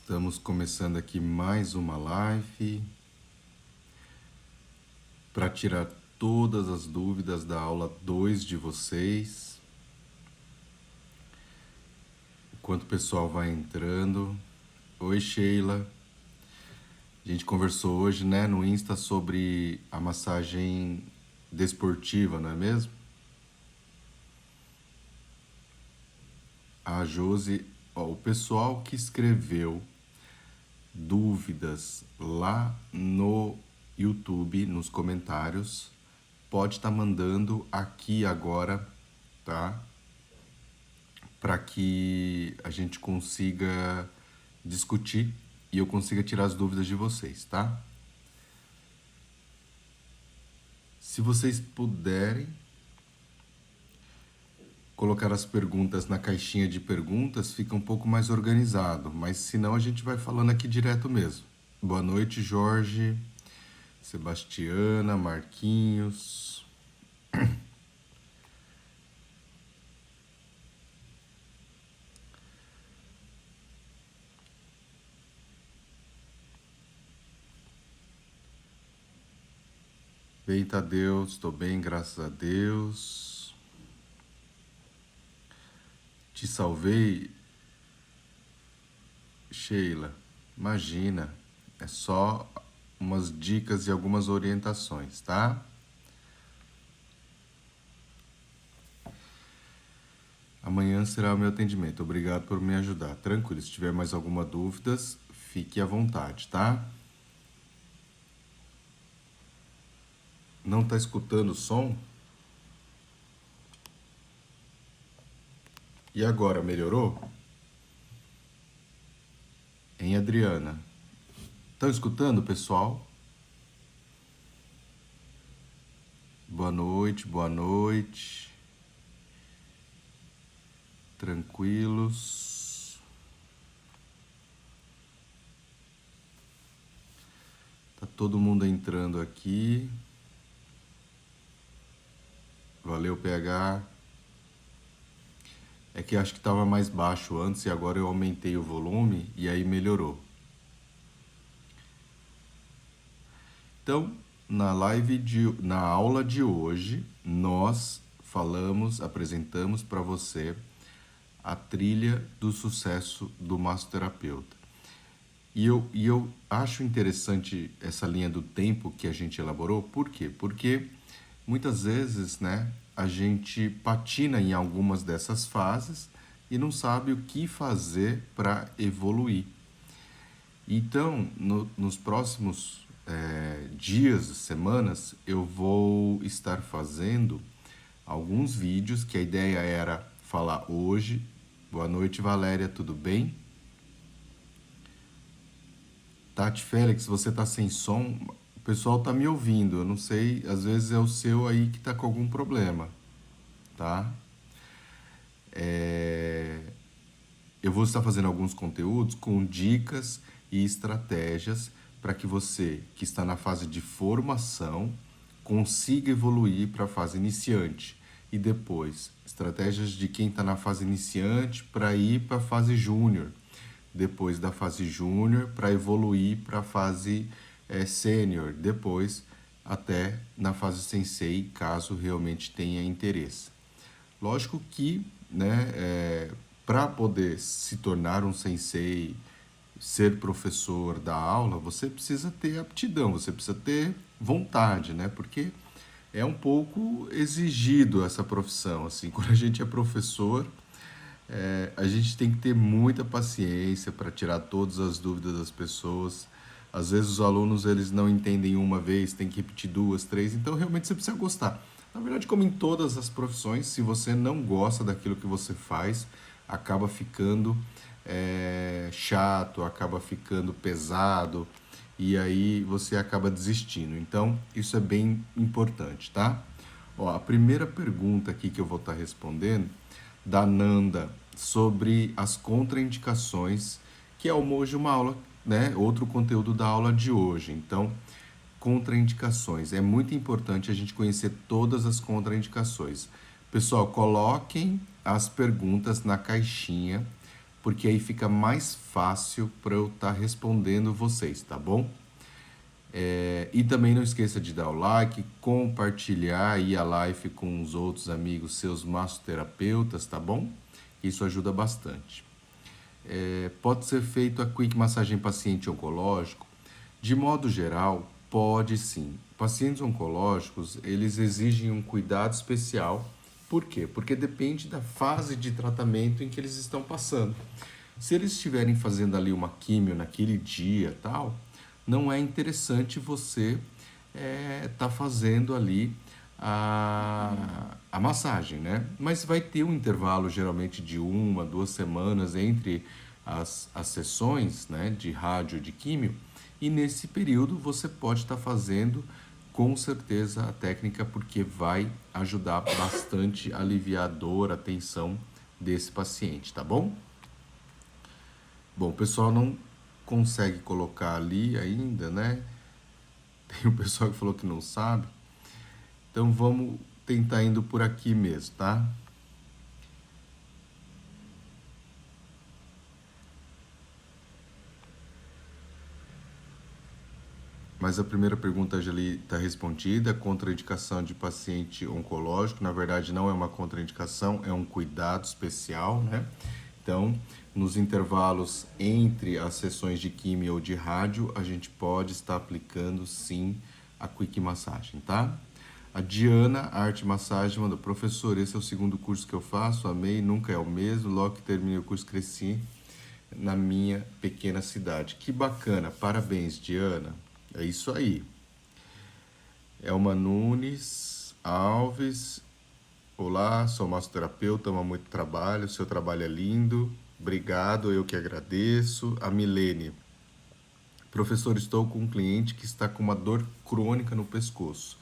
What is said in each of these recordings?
Estamos começando aqui mais uma live para tirar todas as dúvidas da aula 2 de vocês. Enquanto o pessoal vai entrando. Oi, Sheila. A gente conversou hoje, né, no Insta sobre a massagem desportiva, não é mesmo? A Josi, ó, o pessoal que escreveu dúvidas lá no YouTube, nos comentários, pode estar mandando aqui agora, tá? Para que a gente consiga discutir e eu consiga tirar as dúvidas de vocês, tá? Se vocês puderem colocar as perguntas na caixinha de perguntas, fica um pouco mais organizado, mas senão a gente vai falando aqui direto mesmo. Boa noite, Jorge, Sebastiana, Marquinhos. Bem, Tadeu, estou bem, graças a Deus. Te salvei, Sheila. Imagina, é só umas dicas e algumas orientações, tá? Amanhã será o meu atendimento. Obrigado por me ajudar. Tranquilo, se tiver mais alguma dúvida, fique à vontade, tá? Não tá escutando o som? E agora, melhorou? Hein, Adriana? Estão escutando, pessoal? Boa noite, boa noite. Tranquilos. Tá todo mundo entrando aqui. Valeu, PH. É que acho que estava mais baixo antes e agora eu aumentei o volume e aí melhorou. Então, na aula de hoje, nós apresentamos para você a trilha do sucesso do massoterapeuta. E eu acho interessante essa linha do tempo que a gente elaborou. Por quê? Porque muitas vezes, né, a gente patina em algumas dessas fases e não sabe o que fazer para evoluir. Então, nos próximos dias, semanas, eu vou estar fazendo alguns vídeos que a ideia era falar hoje. Boa noite, Valéria, tudo bem? Tati Félix, você tá sem som? O pessoal tá me ouvindo, eu não sei, às vezes é o seu aí que tá com algum problema, tá? Eu vou estar fazendo alguns conteúdos com dicas e estratégias para que você, que está na fase de formação, consiga evoluir para a fase iniciante. E depois, estratégias de quem está na fase iniciante para ir para a fase júnior. Depois da fase júnior para evoluir para a fase sênior. Depois até na fase sensei, caso realmente tenha interesse. Lógico que, né, para poder se tornar um sensei, ser professor da aula, você precisa ter aptidão, você precisa ter vontade, né? Porque é um pouco exigido essa profissão, assim, quando a gente é professor, a gente tem que ter muita paciência para tirar todas as dúvidas das pessoas. Às vezes os alunos eles não entendem uma vez, tem que repetir duas, três, então realmente você precisa gostar. Na verdade, como em todas as profissões, se você não gosta daquilo que você faz, acaba ficando chato, acaba ficando pesado e aí você acaba desistindo. Então, isso é bem importante, tá? Ó, a primeira pergunta aqui que eu vou estar respondendo, da Nanda, sobre as contraindicações, que é hoje uma aula, né? Outro conteúdo da aula de hoje. Então, contraindicações. É muito importante a gente conhecer todas as contraindicações. Pessoal, coloquem as perguntas na caixinha porque aí fica mais fácil para eu estar respondendo vocês, tá bom? E também não esqueça de dar o like, compartilhar aí a live com os outros amigos, seus massoterapeutas, tá bom? Isso ajuda bastante. Pode ser feito a quick massagem em paciente oncológico? De modo geral, pode sim. Pacientes oncológicos, eles exigem um cuidado especial. Por quê? Porque depende da fase de tratamento em que eles estão passando. Se eles estiverem fazendo ali uma químio naquele dia, tal, não é interessante você tá fazendo ali a massagem, né? Mas vai ter um intervalo geralmente de 1, 2 semanas entre as sessões, né, de rádio e de químio, e nesse período você pode estar fazendo com certeza a técnica, porque vai ajudar bastante a aliviar a dor, a tensão desse paciente, tá bom? Bom, o pessoal não consegue colocar ali ainda, né? Tem o pessoal que falou que não sabe. Então vamos tentar indo por aqui mesmo, tá? Mas a primeira pergunta já está respondida, contraindicação de paciente oncológico. Na verdade, não é uma contraindicação, é um cuidado especial, né? Então, nos intervalos entre as sessões de quimio ou de rádio, a gente pode estar aplicando, sim, a quick massagem, tá? A Diana Arte Massagem mandou: professor, esse é o segundo curso que eu faço, amei, nunca é o mesmo, logo que terminei o curso cresci na minha pequena cidade. Que bacana, parabéns, Diana. É isso aí. Elma Nunes Alves. Olá, sou massoterapeuta, amo muito trabalho, seu trabalho é lindo. Obrigado, eu que agradeço. A Milene. Professor, estou com um cliente que está com uma dor crônica no pescoço.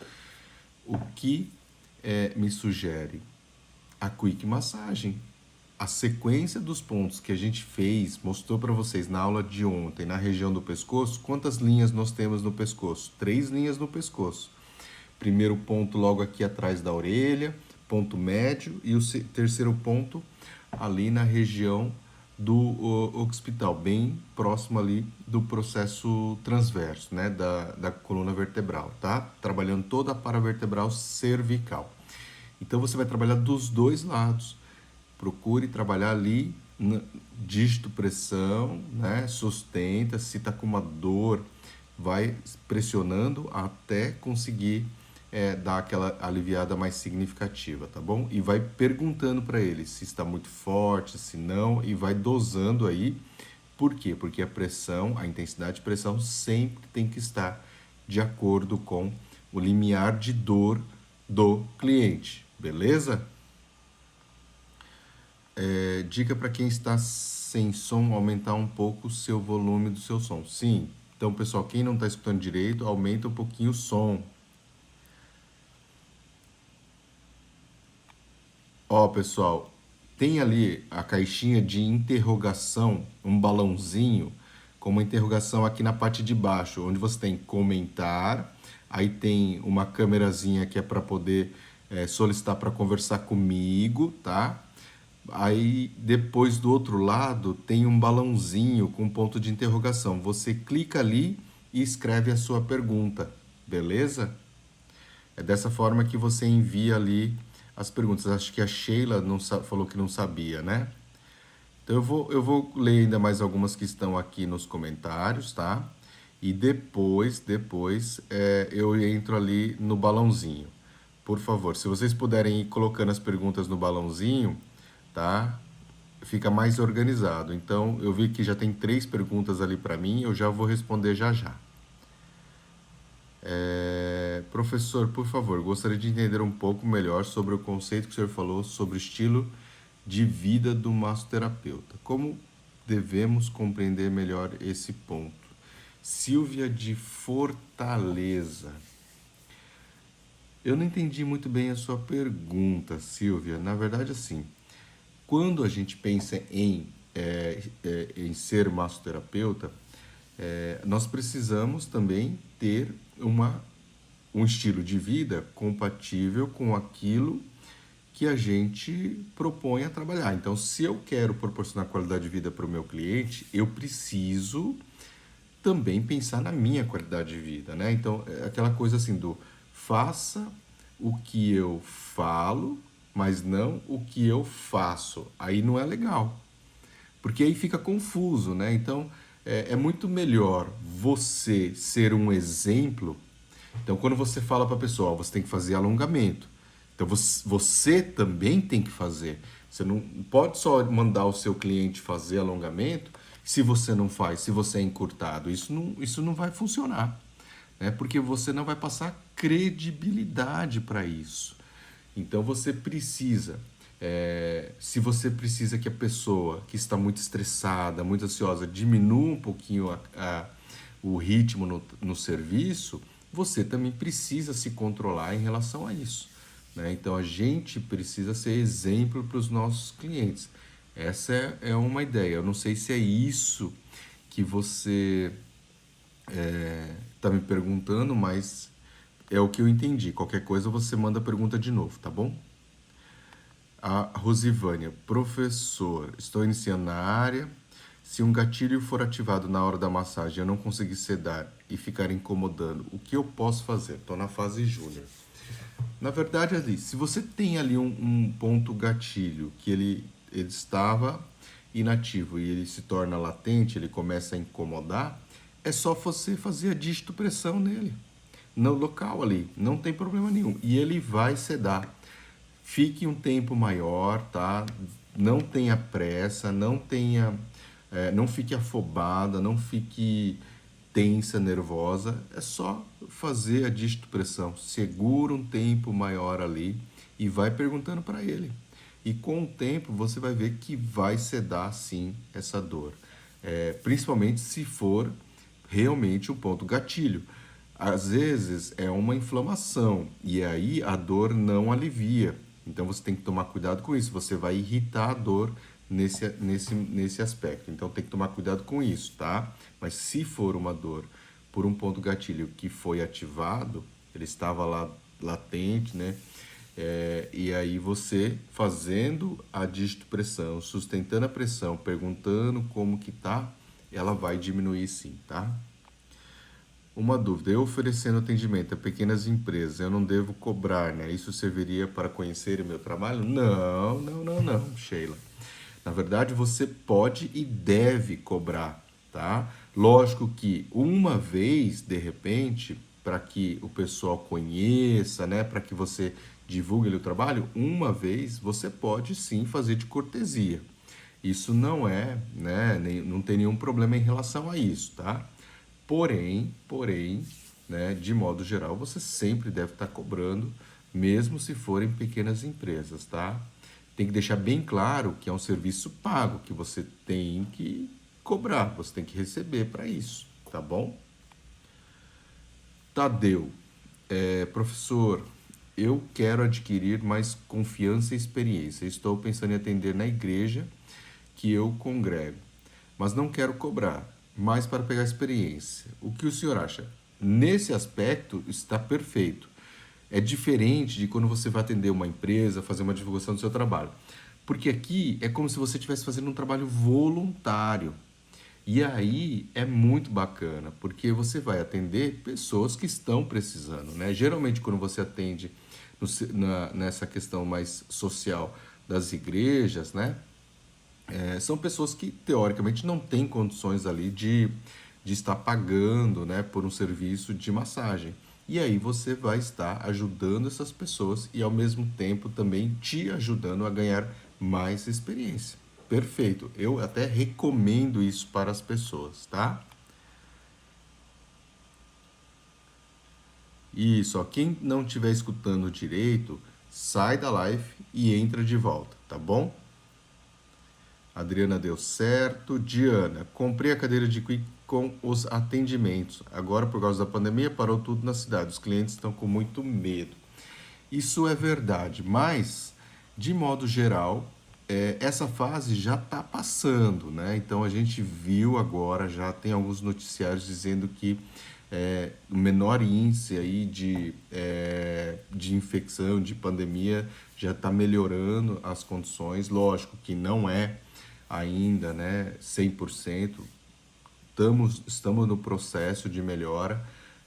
O que me sugere? A quick massagem. A sequência dos pontos que a gente fez, mostrou para vocês na aula de ontem, na região do pescoço, quantas linhas nós temos no pescoço? 3 linhas no pescoço. Primeiro ponto logo aqui atrás da orelha, ponto médio, e o terceiro ponto ali na região do occipital, bem próximo ali do processo transverso, né, da coluna vertebral, tá? Trabalhando toda a paravertebral cervical. Então você vai trabalhar dos dois lados. Procure trabalhar ali, dígito pressão, né? Sustenta, se está com uma dor, vai pressionando até conseguir dar aquela aliviada mais significativa, tá bom? E vai perguntando para ele se está muito forte, se não, e vai dosando aí. Por quê? Porque a pressão, a intensidade de pressão sempre tem que estar de acordo com o limiar de dor do cliente, beleza? Dica para quem está sem som, aumentar um pouco o seu volume do seu som. Sim, então pessoal, quem não está escutando direito, aumenta um pouquinho o som. Ó, pessoal, tem ali a caixinha de interrogação, um balãozinho, com uma interrogação aqui na parte de baixo, onde você tem comentar, aí tem uma câmerazinha que é para poder solicitar para conversar comigo, tá? Aí depois do outro lado tem um balãozinho com ponto de interrogação. Você clica ali e escreve a sua pergunta, beleza? É dessa forma que você envia ali as perguntas. Acho que a Sheila não falou que não sabia, né? Então eu vou ler ainda mais algumas que estão aqui nos comentários, tá? E depois eu entro ali no balãozinho. Por favor, se vocês puderem ir colocando as perguntas no balãozinho, tá? Fica mais organizado. Então, eu vi que já tem 3 perguntas ali para mim, eu já vou responder já já. Professor, por favor, gostaria de entender um pouco melhor sobre o conceito que o senhor falou sobre o estilo de vida do massoterapeuta. Como devemos compreender melhor esse ponto? Silvia de Fortaleza. Eu não entendi muito bem a sua pergunta, Silvia. Na verdade, assim, quando a gente pensa em ser massoterapeuta, nós precisamos também ter um estilo de vida compatível com aquilo que a gente propõe a trabalhar. Então, se eu quero proporcionar qualidade de vida para o meu cliente, eu preciso também pensar na minha qualidade de vida, né? Então, é aquela coisa assim do faça o que eu falo, mas não o que eu faço. Aí não é legal, porque aí fica confuso, né? Então, é muito melhor você ser um exemplo. Então, quando você fala para a pessoa, ó, você tem que fazer alongamento. Então, você também tem que fazer. Você não pode só mandar o seu cliente fazer alongamento se você não faz, se você é encurtado. Isso não vai funcionar, né? Porque você não vai passar credibilidade para isso. Então você precisa, se você precisa que a pessoa que está muito estressada, muito ansiosa, diminua um pouquinho o ritmo no serviço, você também precisa se controlar em relação a isso, né? Então a gente precisa ser exemplo para os nossos clientes. Essa é uma ideia. Eu não sei se é isso que você está me perguntando, mas é o que eu entendi. Qualquer coisa você manda a pergunta de novo, tá bom? A Rosivânia, professor, estou iniciando na área. Se um gatilho for ativado na hora da massagem e eu não conseguir sedar e ficar incomodando, o que eu posso fazer? Estou na fase júnior. Na verdade, ali, se você tem ali um ponto gatilho que ele estava inativo e ele se torna latente, ele começa a incomodar, é só você fazer a digitopressão nele, no local ali, não tem problema nenhum. E ele vai sedar. Fique um tempo maior, tá? Não tenha pressa, não fique afobada, não fique tensa, nervosa. É só fazer a digitopressão. Segura um tempo maior ali e vai perguntando para ele. E com o tempo você vai ver que vai sedar sim essa dor. Principalmente se for realmente um ponto gatilho. Às vezes é uma inflamação e aí a dor não alivia. Então você tem que tomar cuidado com isso. Você vai irritar a dor nesse aspecto. Então tem que tomar cuidado com isso, tá? Mas se for uma dor por um ponto gatilho que foi ativado, ele estava lá latente, né? E aí você fazendo a digitopressão, sustentando a pressão, perguntando como que tá, ela vai diminuir sim, tá? Uma dúvida, eu oferecendo atendimento a pequenas empresas, eu não devo cobrar, né? Isso serviria para conhecer o meu trabalho? Não, não, não, não, Sheila. Na verdade, você pode e deve cobrar, tá? Lógico que uma vez, de repente, para que o pessoal conheça, né? Para que você divulgue o trabalho, uma vez você pode sim fazer de cortesia. Isso não é, né? Não tem nenhum problema em relação a isso, tá? Porém, né, de modo geral, você sempre deve estar cobrando, mesmo se forem pequenas empresas, tá? Tem que deixar bem claro que é um serviço pago, que você tem que cobrar, você tem que receber para isso, tá bom? Tadeu, professor, eu quero adquirir mais confiança e experiência. Estou pensando em atender na igreja que eu congrego, mas não quero cobrar, mais para pegar experiência. O que o senhor acha? Nesse aspecto, está perfeito. É diferente de quando você vai atender uma empresa, fazer uma divulgação do seu trabalho. Porque aqui é como se você estivesse fazendo um trabalho voluntário. E aí é muito bacana, porque você vai atender pessoas que estão precisando, né? Geralmente, quando você atende nessa questão mais social das igrejas, né? São pessoas que, teoricamente, não têm condições ali de estar pagando, né, por um serviço de massagem. E aí você vai estar ajudando essas pessoas e, ao mesmo tempo, também te ajudando a ganhar mais experiência. Perfeito. Eu até recomendo isso para as pessoas, tá? Isso, ó, quem não estiver escutando direito, sai da live e entra de volta, tá bom? Adriana deu certo. Diana, comprei a cadeira de Quick com os atendimentos. Agora, por causa da pandemia, parou tudo na cidade. Os clientes estão com muito medo. Isso é verdade, mas, de modo geral, essa fase já está passando, né? Então, a gente viu agora, já tem alguns noticiários dizendo que menor índice aí de infecção, de pandemia, já está melhorando as condições. Lógico que não é ainda, né, 100%, estamos no processo de melhora,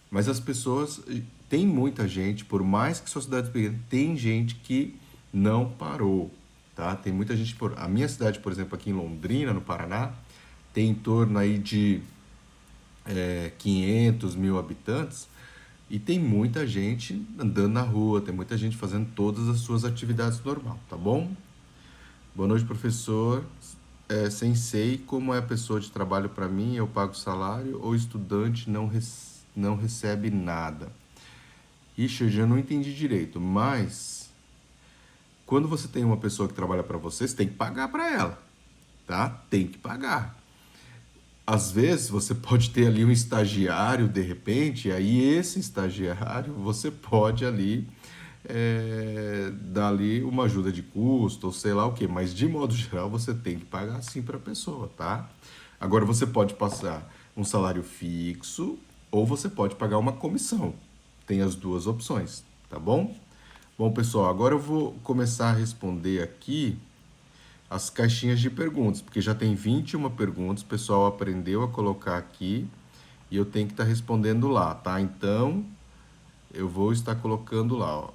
mas as pessoas, tem muita gente, por mais que sua cidade pequena, tem gente que não parou, tá? Tem muita gente, a minha cidade, por exemplo, aqui em Londrina, no Paraná, tem em torno aí de 500 mil habitantes e tem muita gente andando na rua, tem muita gente fazendo todas as suas atividades normal, tá bom? Boa noite, professor. Sensei, como é a pessoa de trabalho para mim? Eu pago salário ou estudante não recebe nada? Richard, eu não entendi direito, mas quando você tem uma pessoa que trabalha para você, você tem que pagar para ela, tá? Tem que pagar. Às vezes você pode ter ali um estagiário de repente, e aí esse estagiário você pode ali dar ali uma ajuda de custo ou sei lá o que, mas de modo geral você tem que pagar sim para a pessoa, tá? Agora você pode passar um salário fixo ou você pode pagar uma comissão. Tem as duas opções, tá bom? Bom, pessoal, agora eu vou começar a responder aqui as caixinhas de perguntas, porque já tem 21 perguntas, o pessoal aprendeu a colocar aqui e eu tenho que estar respondendo lá, tá? Então, eu vou estar colocando lá, ó.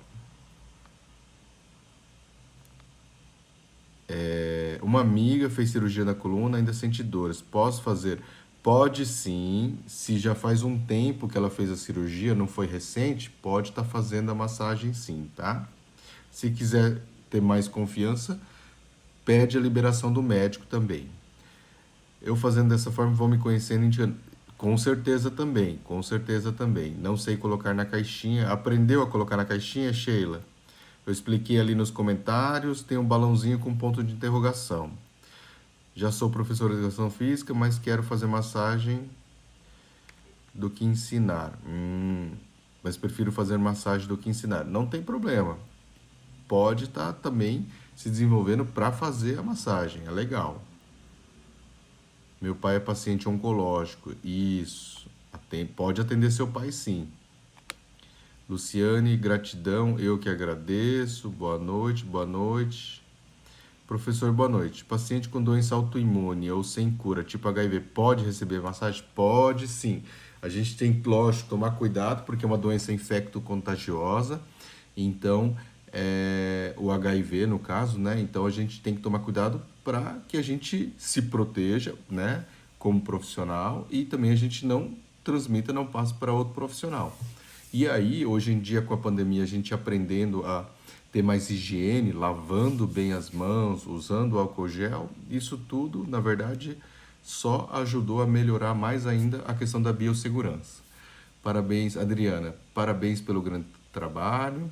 Uma amiga fez cirurgia na coluna, ainda sente dores. Posso fazer? Pode sim. Se já faz um tempo que ela fez a cirurgia, não foi recente, pode estar fazendo a massagem sim, tá? Se quiser ter mais confiança, pede a liberação do médico também. Eu fazendo dessa forma vou me conhecendo indicando. Com certeza também, com certeza também. Não sei colocar na caixinha. Aprendeu a colocar na caixinha, Sheila? Eu expliquei ali nos comentários, tem um balãozinho com ponto de interrogação. Já sou professor de educação física, mas quero fazer massagem do que ensinar. Mas prefiro fazer massagem do que ensinar. Não tem problema. Pode estar também se desenvolvendo para fazer a massagem. É legal. Meu pai é paciente oncológico. Isso. Pode atender seu pai sim. Luciane, gratidão, eu que agradeço. Boa noite, boa noite. Professor, boa noite. Paciente com doença autoimune ou sem cura, tipo HIV, pode receber massagem? Pode sim. A gente tem, lógico, tomar cuidado porque é uma doença infecto-contagiosa. Então, o HIV, no caso, né? Então, a gente tem que tomar cuidado para que a gente se proteja, né? Como profissional e também a gente não transmita, não passe para outro profissional. E aí, hoje em dia, com a pandemia, a gente aprendendo a ter mais higiene, lavando bem as mãos, usando álcool gel, isso tudo, na verdade, só ajudou a melhorar mais ainda a questão da biossegurança. Parabéns, Adriana. Parabéns pelo grande trabalho,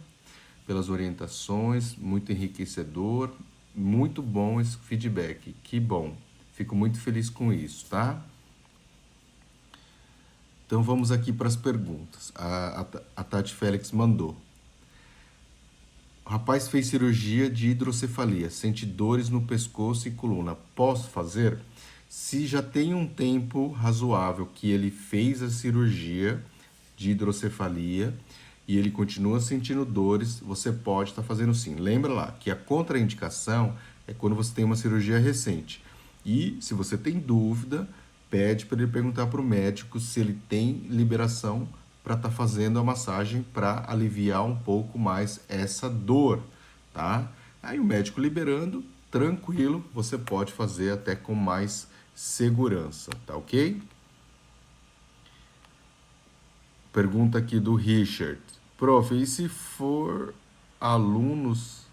pelas orientações, muito enriquecedor, muito bom esse feedback, que bom. Fico muito feliz com isso, tá? Então vamos aqui para as perguntas. A Tati Félix mandou. O rapaz fez cirurgia de hidrocefalia, sente dores no pescoço e coluna. Posso fazer? Se já tem um tempo razoável que ele fez a cirurgia de hidrocefalia e ele continua sentindo dores, você pode estar fazendo sim. Lembra lá que a contraindicação é quando você tem uma cirurgia recente. E se você tem dúvida, pede para ele perguntar para o médico se ele tem liberação para estar fazendo a massagem para aliviar um pouco mais essa dor, tá? Aí o médico liberando, tranquilo, você pode fazer até com mais segurança, tá ok? Pergunta aqui do Richard. Prof, e se for alunos,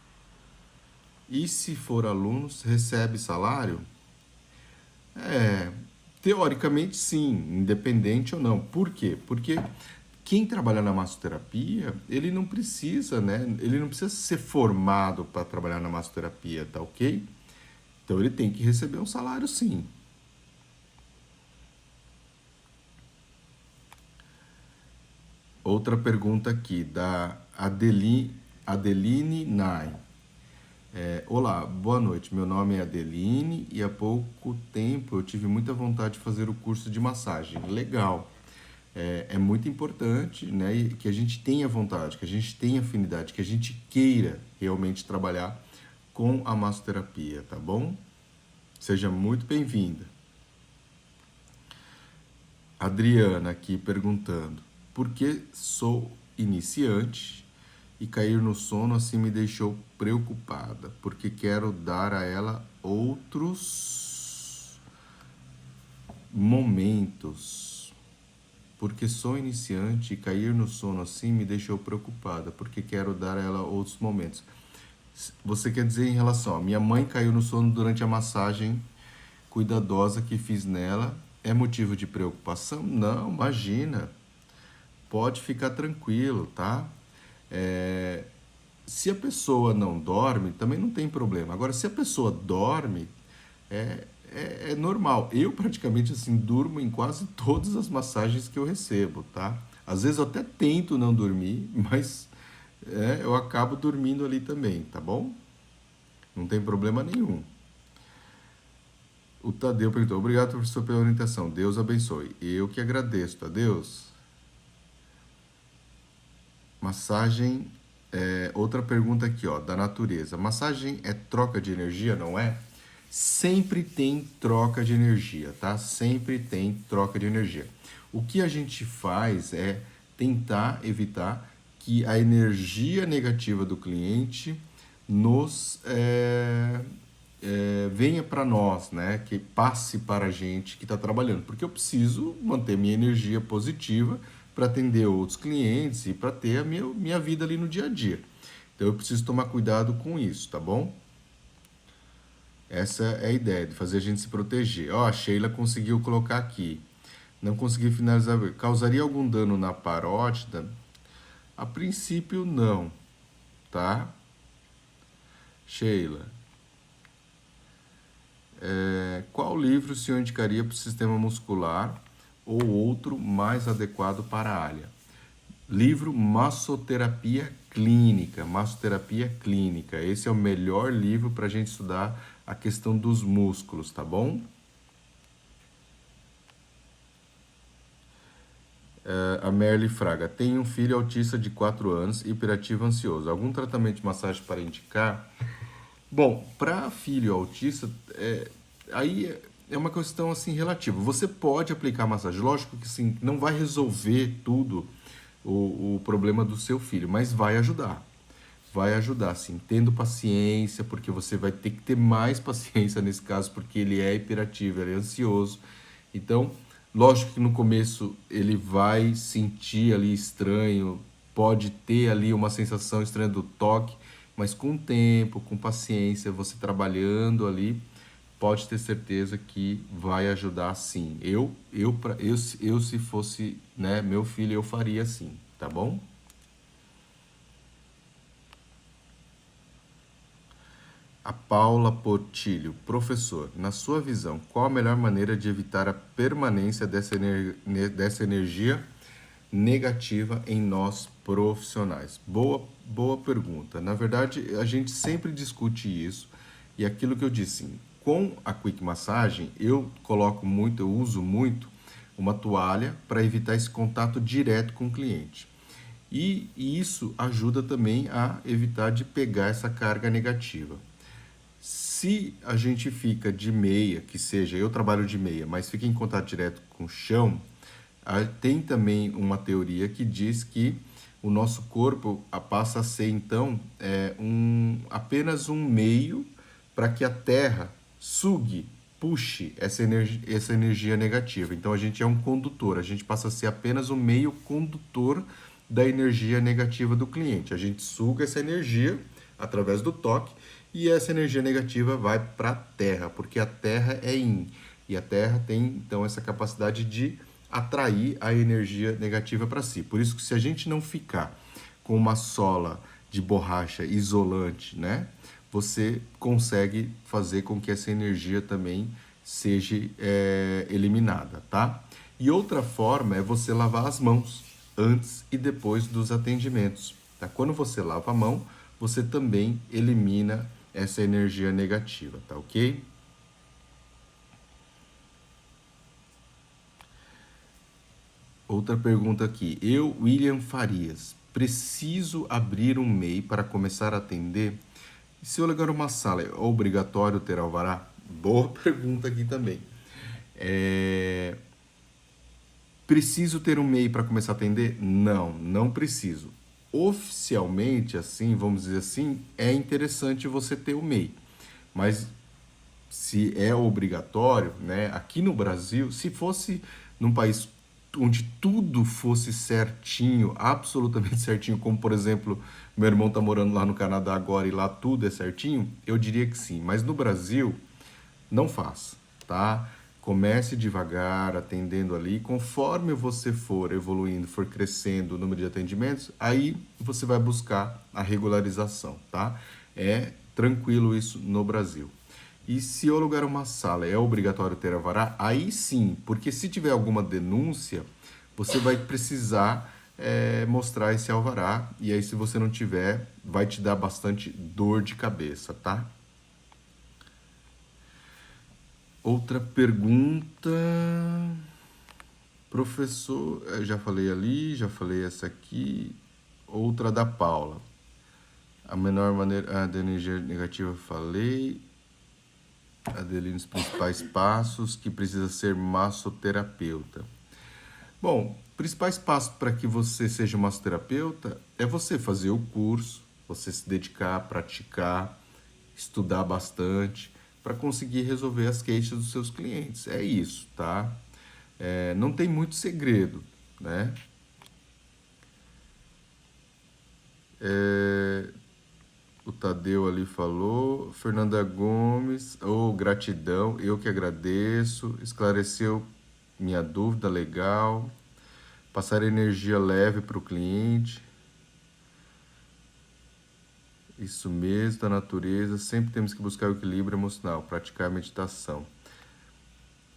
recebe salário? Teoricamente sim, independente ou não. Por quê? Porque quem trabalha na massoterapia, ele não precisa, né? Ele não precisa ser formado para trabalhar na massoterapia, tá ok? Então ele tem que receber um salário sim. Outra pergunta aqui, da Adeline Nai. Olá, boa noite. Meu nome é Adeline e há pouco tempo eu tive muita vontade de fazer o curso de massagem. Legal. É muito importante, né, que a gente tenha vontade, que a gente tenha afinidade, que a gente queira realmente trabalhar com a massoterapia, tá bom? Seja muito bem-vinda. Adriana aqui perguntando: por que sou iniciante e cair no sono assim me deixou preocupada? Porque quero dar a ela outros momentos. Porque sou iniciante e cair no sono assim me deixou preocupada, porque quero dar a ela outros momentos. Você quer dizer em relação a minha mãe caiu no sono durante a massagem cuidadosa que fiz nela, é motivo de preocupação? Não, imagina. Pode ficar tranquilo, tá? É, se a pessoa não dorme, também não tem problema. Agora, se a pessoa dorme, é normal. Eu praticamente assim durmo em quase todas as massagens que eu recebo, tá? Às vezes eu até tento não dormir, mas eu acabo dormindo ali também, tá bom? Não tem problema nenhum. O Tadeu perguntou: obrigado, professor, pela orientação. Deus abençoe. Eu que agradeço, Tadeus. Massagem. Outra pergunta aqui, ó, da natureza. Massagem é troca de energia, não é? Sempre tem troca de energia, tá? Sempre tem troca de energia. O que a gente faz é tentar evitar que a energia negativa do cliente nos venha para nós, né? Que passe para a gente que está trabalhando, porque eu preciso manter minha energia positiva para atender outros clientes e para ter a minha vida ali no dia a dia. Então eu preciso tomar cuidado com isso, tá bom? Essa é a ideia, de fazer a gente se proteger. Ó, a Sheila conseguiu colocar aqui. Não consegui finalizar. Causaria algum dano na parótida? A princípio, não, tá? Sheila, qual livro o senhor indicaria para o sistema muscular ou outro mais adequado para a área? Livro Massoterapia Clínica. Massoterapia Clínica. Esse é o melhor livro para a gente estudar a questão dos músculos, tá bom? A Merle Fraga. Tem um filho autista de 4 anos, hiperativo ansioso. Algum tratamento de massagem para indicar? Bom, para filho autista, aí é uma questão assim relativa. Você pode aplicar massagem, lógico que sim, não vai resolver tudo o problema do seu filho, mas vai ajudar. Vai ajudar, sim, tendo paciência, porque você vai ter que ter mais paciência nesse caso, porque ele é hiperativo, ele é ansioso. Então, lógico que no começo ele vai sentir ali estranho, pode ter ali uma sensação estranha do toque, mas com o tempo, com paciência, você trabalhando ali, pode ter certeza que vai ajudar sim. Eu se fosse, né, meu filho, eu faria assim, tá bom? A Paula Portilho, professor, na sua visão, qual a melhor maneira de evitar a permanência dessa energia negativa em nós profissionais? Boa pergunta. Na verdade, a gente sempre discute isso e aquilo que eu disse, com a Quick Massagem, eu uso muito uma toalha para evitar esse contato direto com o cliente. E isso ajuda também a evitar de pegar essa carga negativa. Se a gente fica de meia, que seja, eu trabalho de meia, mas fica em contato direto com o chão, tem também uma teoria que diz que o nosso corpo passa a ser, então, apenas um meio para que a Terra sugue, puxe essa energia negativa. Então, a gente é um condutor, a gente passa a ser apenas um meio condutor da energia negativa do cliente. A gente suga essa energia através do toque e essa energia negativa vai para a Terra, porque a Terra é Yin e a Terra tem então essa capacidade de atrair a energia negativa para si. Por isso que se a gente não ficar com uma sola de borracha isolante, né, você consegue fazer com que essa energia também seja eliminada, tá? E outra forma é você lavar as mãos antes e depois dos atendimentos, tá? Quando você lava a mão, você também elimina essa energia negativa, tá ok? O Outra pergunta aqui. Eu, William Farias, preciso abrir um MEI para começar a atender? E se eu alugar uma sala, é obrigatório ter alvará? Boa pergunta aqui também. É, Preciso ter um MEI para começar a atender? Não, não preciso. Oficialmente, assim, vamos dizer assim, é interessante você ter o MEI. Mas se é obrigatório, né? Aqui no Brasil, se fosse num país onde tudo fosse certinho, absolutamente certinho, como por exemplo, meu irmão tá morando lá no Canadá agora e lá tudo é certinho, eu diria que sim. Mas no Brasil, não faça, tá? Comece devagar, atendendo ali. Conforme você for evoluindo, for crescendo o número de atendimentos, aí você vai buscar a regularização, tá? É tranquilo isso no Brasil. E se eu alugar uma sala, é obrigatório ter alvará? Aí sim, porque se tiver alguma denúncia, você vai precisar mostrar esse alvará. E aí, se você não tiver, vai te dar bastante dor de cabeça, tá? Outra pergunta. Professor, já falei ali, já falei essa aqui. Outra da Paula. A menor maneira. A da energia negativa falei. Adeline, os principais passos que precisa ser massoterapeuta. Bom, principais passos para que você seja massoterapeuta é você fazer o curso, você se dedicar, praticar, estudar bastante para conseguir resolver as queixas dos seus clientes. É isso, tá? Não tem muito segredo, né? O Tadeu ali falou, Fernanda Gomes, gratidão, eu que agradeço, esclareceu minha dúvida, legal, passar energia leve para o cliente, isso mesmo, da natureza, sempre temos que buscar o equilíbrio emocional, praticar a meditação.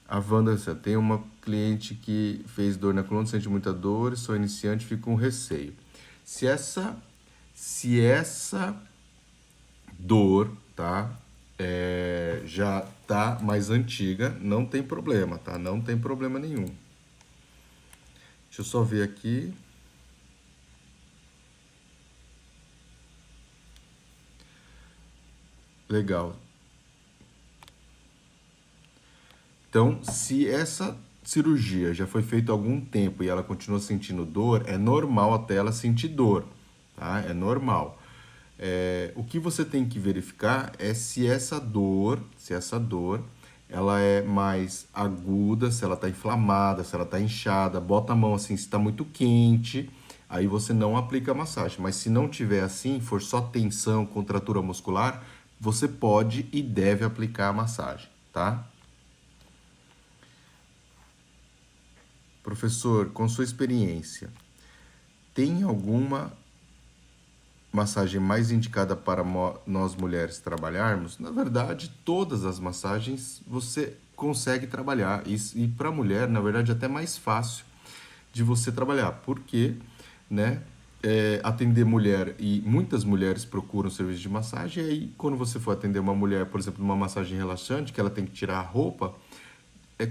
A Wanda, tem uma cliente que fez dor na coluna, sente muita dor, sou iniciante, fico com receio. Se essa dor, tá? Já tá mais antiga, não tem problema, tá? Não tem problema nenhum. Deixa eu só ver aqui. Legal. Então, se essa cirurgia já foi feita há algum tempo e ela continua sentindo dor, é normal até ela sentir dor, tá? É normal. O que você tem que verificar é se essa dor, ela é mais aguda, se ela está inflamada, se ela está inchada, bota a mão assim, se está muito quente, aí você não aplica a massagem. Mas se não tiver assim, for só tensão, contratura muscular, você pode e deve aplicar a massagem, tá? Professor, com sua experiência, tem alguma massagem mais indicada para nós mulheres trabalharmos? Na verdade, todas as massagens você consegue trabalhar. E para a mulher, na verdade, é até mais fácil de você trabalhar. Porque, né? Atender mulher e muitas mulheres procuram serviço de massagem, e aí quando você for atender uma mulher, por exemplo, numa massagem relaxante, que ela tem que tirar a roupa,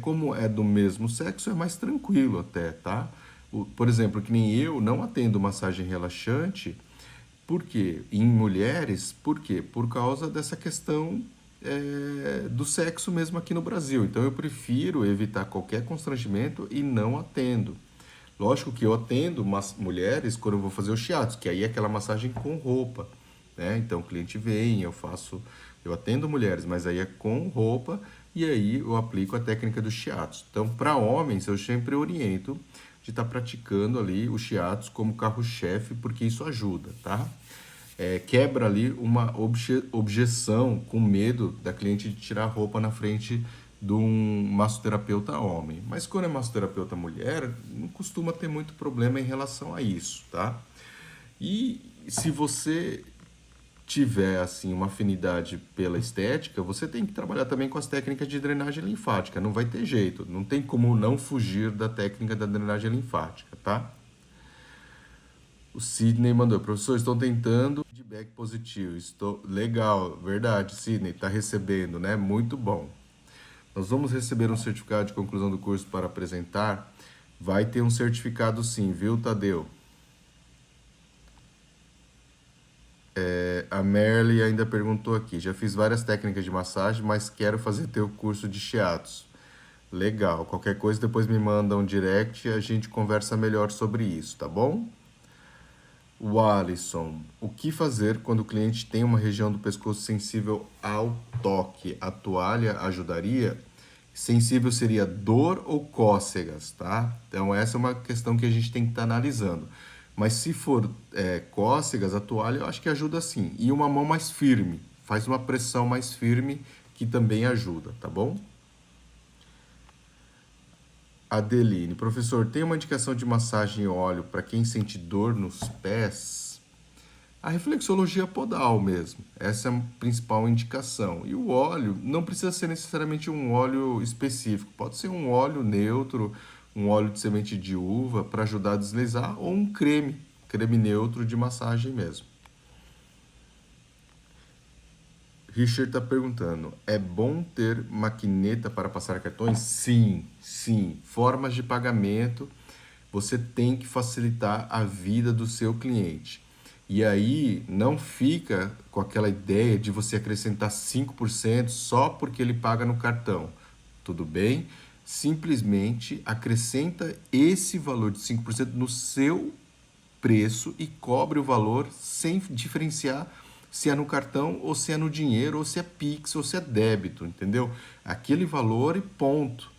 como é do mesmo sexo, é mais tranquilo até, tá? Por exemplo, que nem eu não atendo massagem relaxante, por quê? Em mulheres, por quê? Por causa dessa questão do sexo mesmo aqui no Brasil. Então eu prefiro evitar qualquer constrangimento e não atendo. Lógico que eu atendo mulheres quando eu vou fazer o shiatsu, que aí é aquela massagem com roupa, né? Então o cliente vem, eu atendo mulheres, mas aí é com roupa e aí eu aplico a técnica do shiatsu. Então, para homens, eu sempre oriento de estar praticando ali o shiatsu como carro-chefe, porque isso ajuda, tá? Quebra ali uma objeção com medo da cliente de tirar a roupa na frente de um massoterapeuta homem. Mas quando é massoterapeuta mulher, não costuma ter muito problema em relação a isso, tá? E se você tiver assim uma afinidade pela estética, você tem que trabalhar também com as técnicas de drenagem linfática. Não vai ter jeito, não tem como não fugir da técnica da drenagem linfática, tá? O Sidney mandou, professor, estou tentando feedback positivo. Estou legal, verdade, Sidney, está recebendo, né? Muito bom. Nós vamos receber um certificado de conclusão do curso para apresentar. Vai ter um certificado sim, viu, Tadeu? A Merly ainda perguntou aqui, já fiz várias técnicas de massagem, mas quero fazer teu curso de shiatsu. Legal, qualquer coisa depois me manda um direct e a gente conversa melhor sobre isso, tá bom? O Alisson, o que fazer quando o cliente tem uma região do pescoço sensível ao toque? A toalha ajudaria? Sensível seria dor ou cócegas, tá? Então essa é uma questão que a gente tem que estar analisando. Mas se for cócegas, a toalha eu acho que ajuda sim. E uma mão mais firme, faz uma pressão mais firme que também ajuda, tá bom? Adeline, professor, tem uma indicação de massagem em óleo para quem sente dor nos pés? A reflexologia podal mesmo, essa é a principal indicação. E o óleo não precisa ser necessariamente um óleo específico, pode ser um óleo neutro, um óleo de semente de uva para ajudar a deslizar, ou um creme neutro de massagem mesmo. Richard está perguntando, é bom ter maquineta para passar cartões? Sim, sim. Formas de pagamento, você tem que facilitar a vida do seu cliente. E aí não fica com aquela ideia de você acrescentar 5% só porque ele paga no cartão. Tudo bem? Simplesmente acrescenta esse valor de 5% no seu preço e cobre o valor sem diferenciar se é no cartão ou se é no dinheiro ou se é Pix ou se é débito, entendeu? Aquele valor e ponto,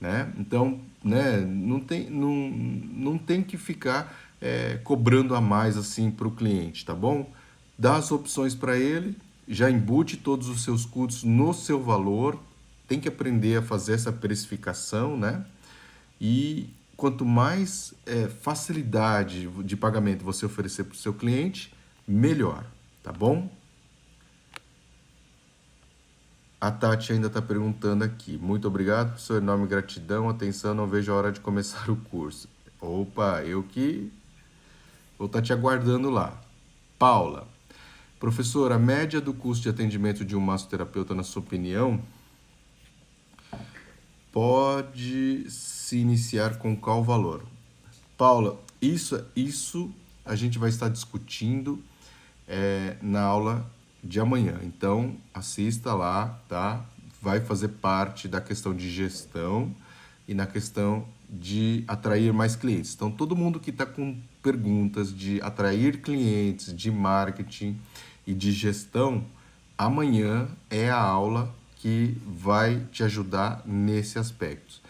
né? Então, né, não tem que ficar cobrando a mais assim para o cliente, tá bom? Dá as opções para ele, já embute todos os seus custos no seu valor, tem que aprender a fazer essa precificação, né? E quanto mais facilidade de pagamento você oferecer para o seu cliente, melhor, tá bom? A Tati ainda está perguntando aqui. Muito obrigado, professor. Enorme gratidão. Atenção, não vejo a hora de começar o curso. Opa, eu que vou estar te aguardando lá. Paula, professor, a média do custo de atendimento de um massoterapeuta, na sua opinião, pode se iniciar com qual valor? Paula, isso a gente vai estar discutindo na aula de amanhã. Então, assista lá, tá? Vai fazer parte da questão de gestão e na questão de atrair mais clientes. Então, todo mundo que está com perguntas de atrair clientes, de marketing e de gestão, amanhã é a aula que vai te ajudar nesse aspecto.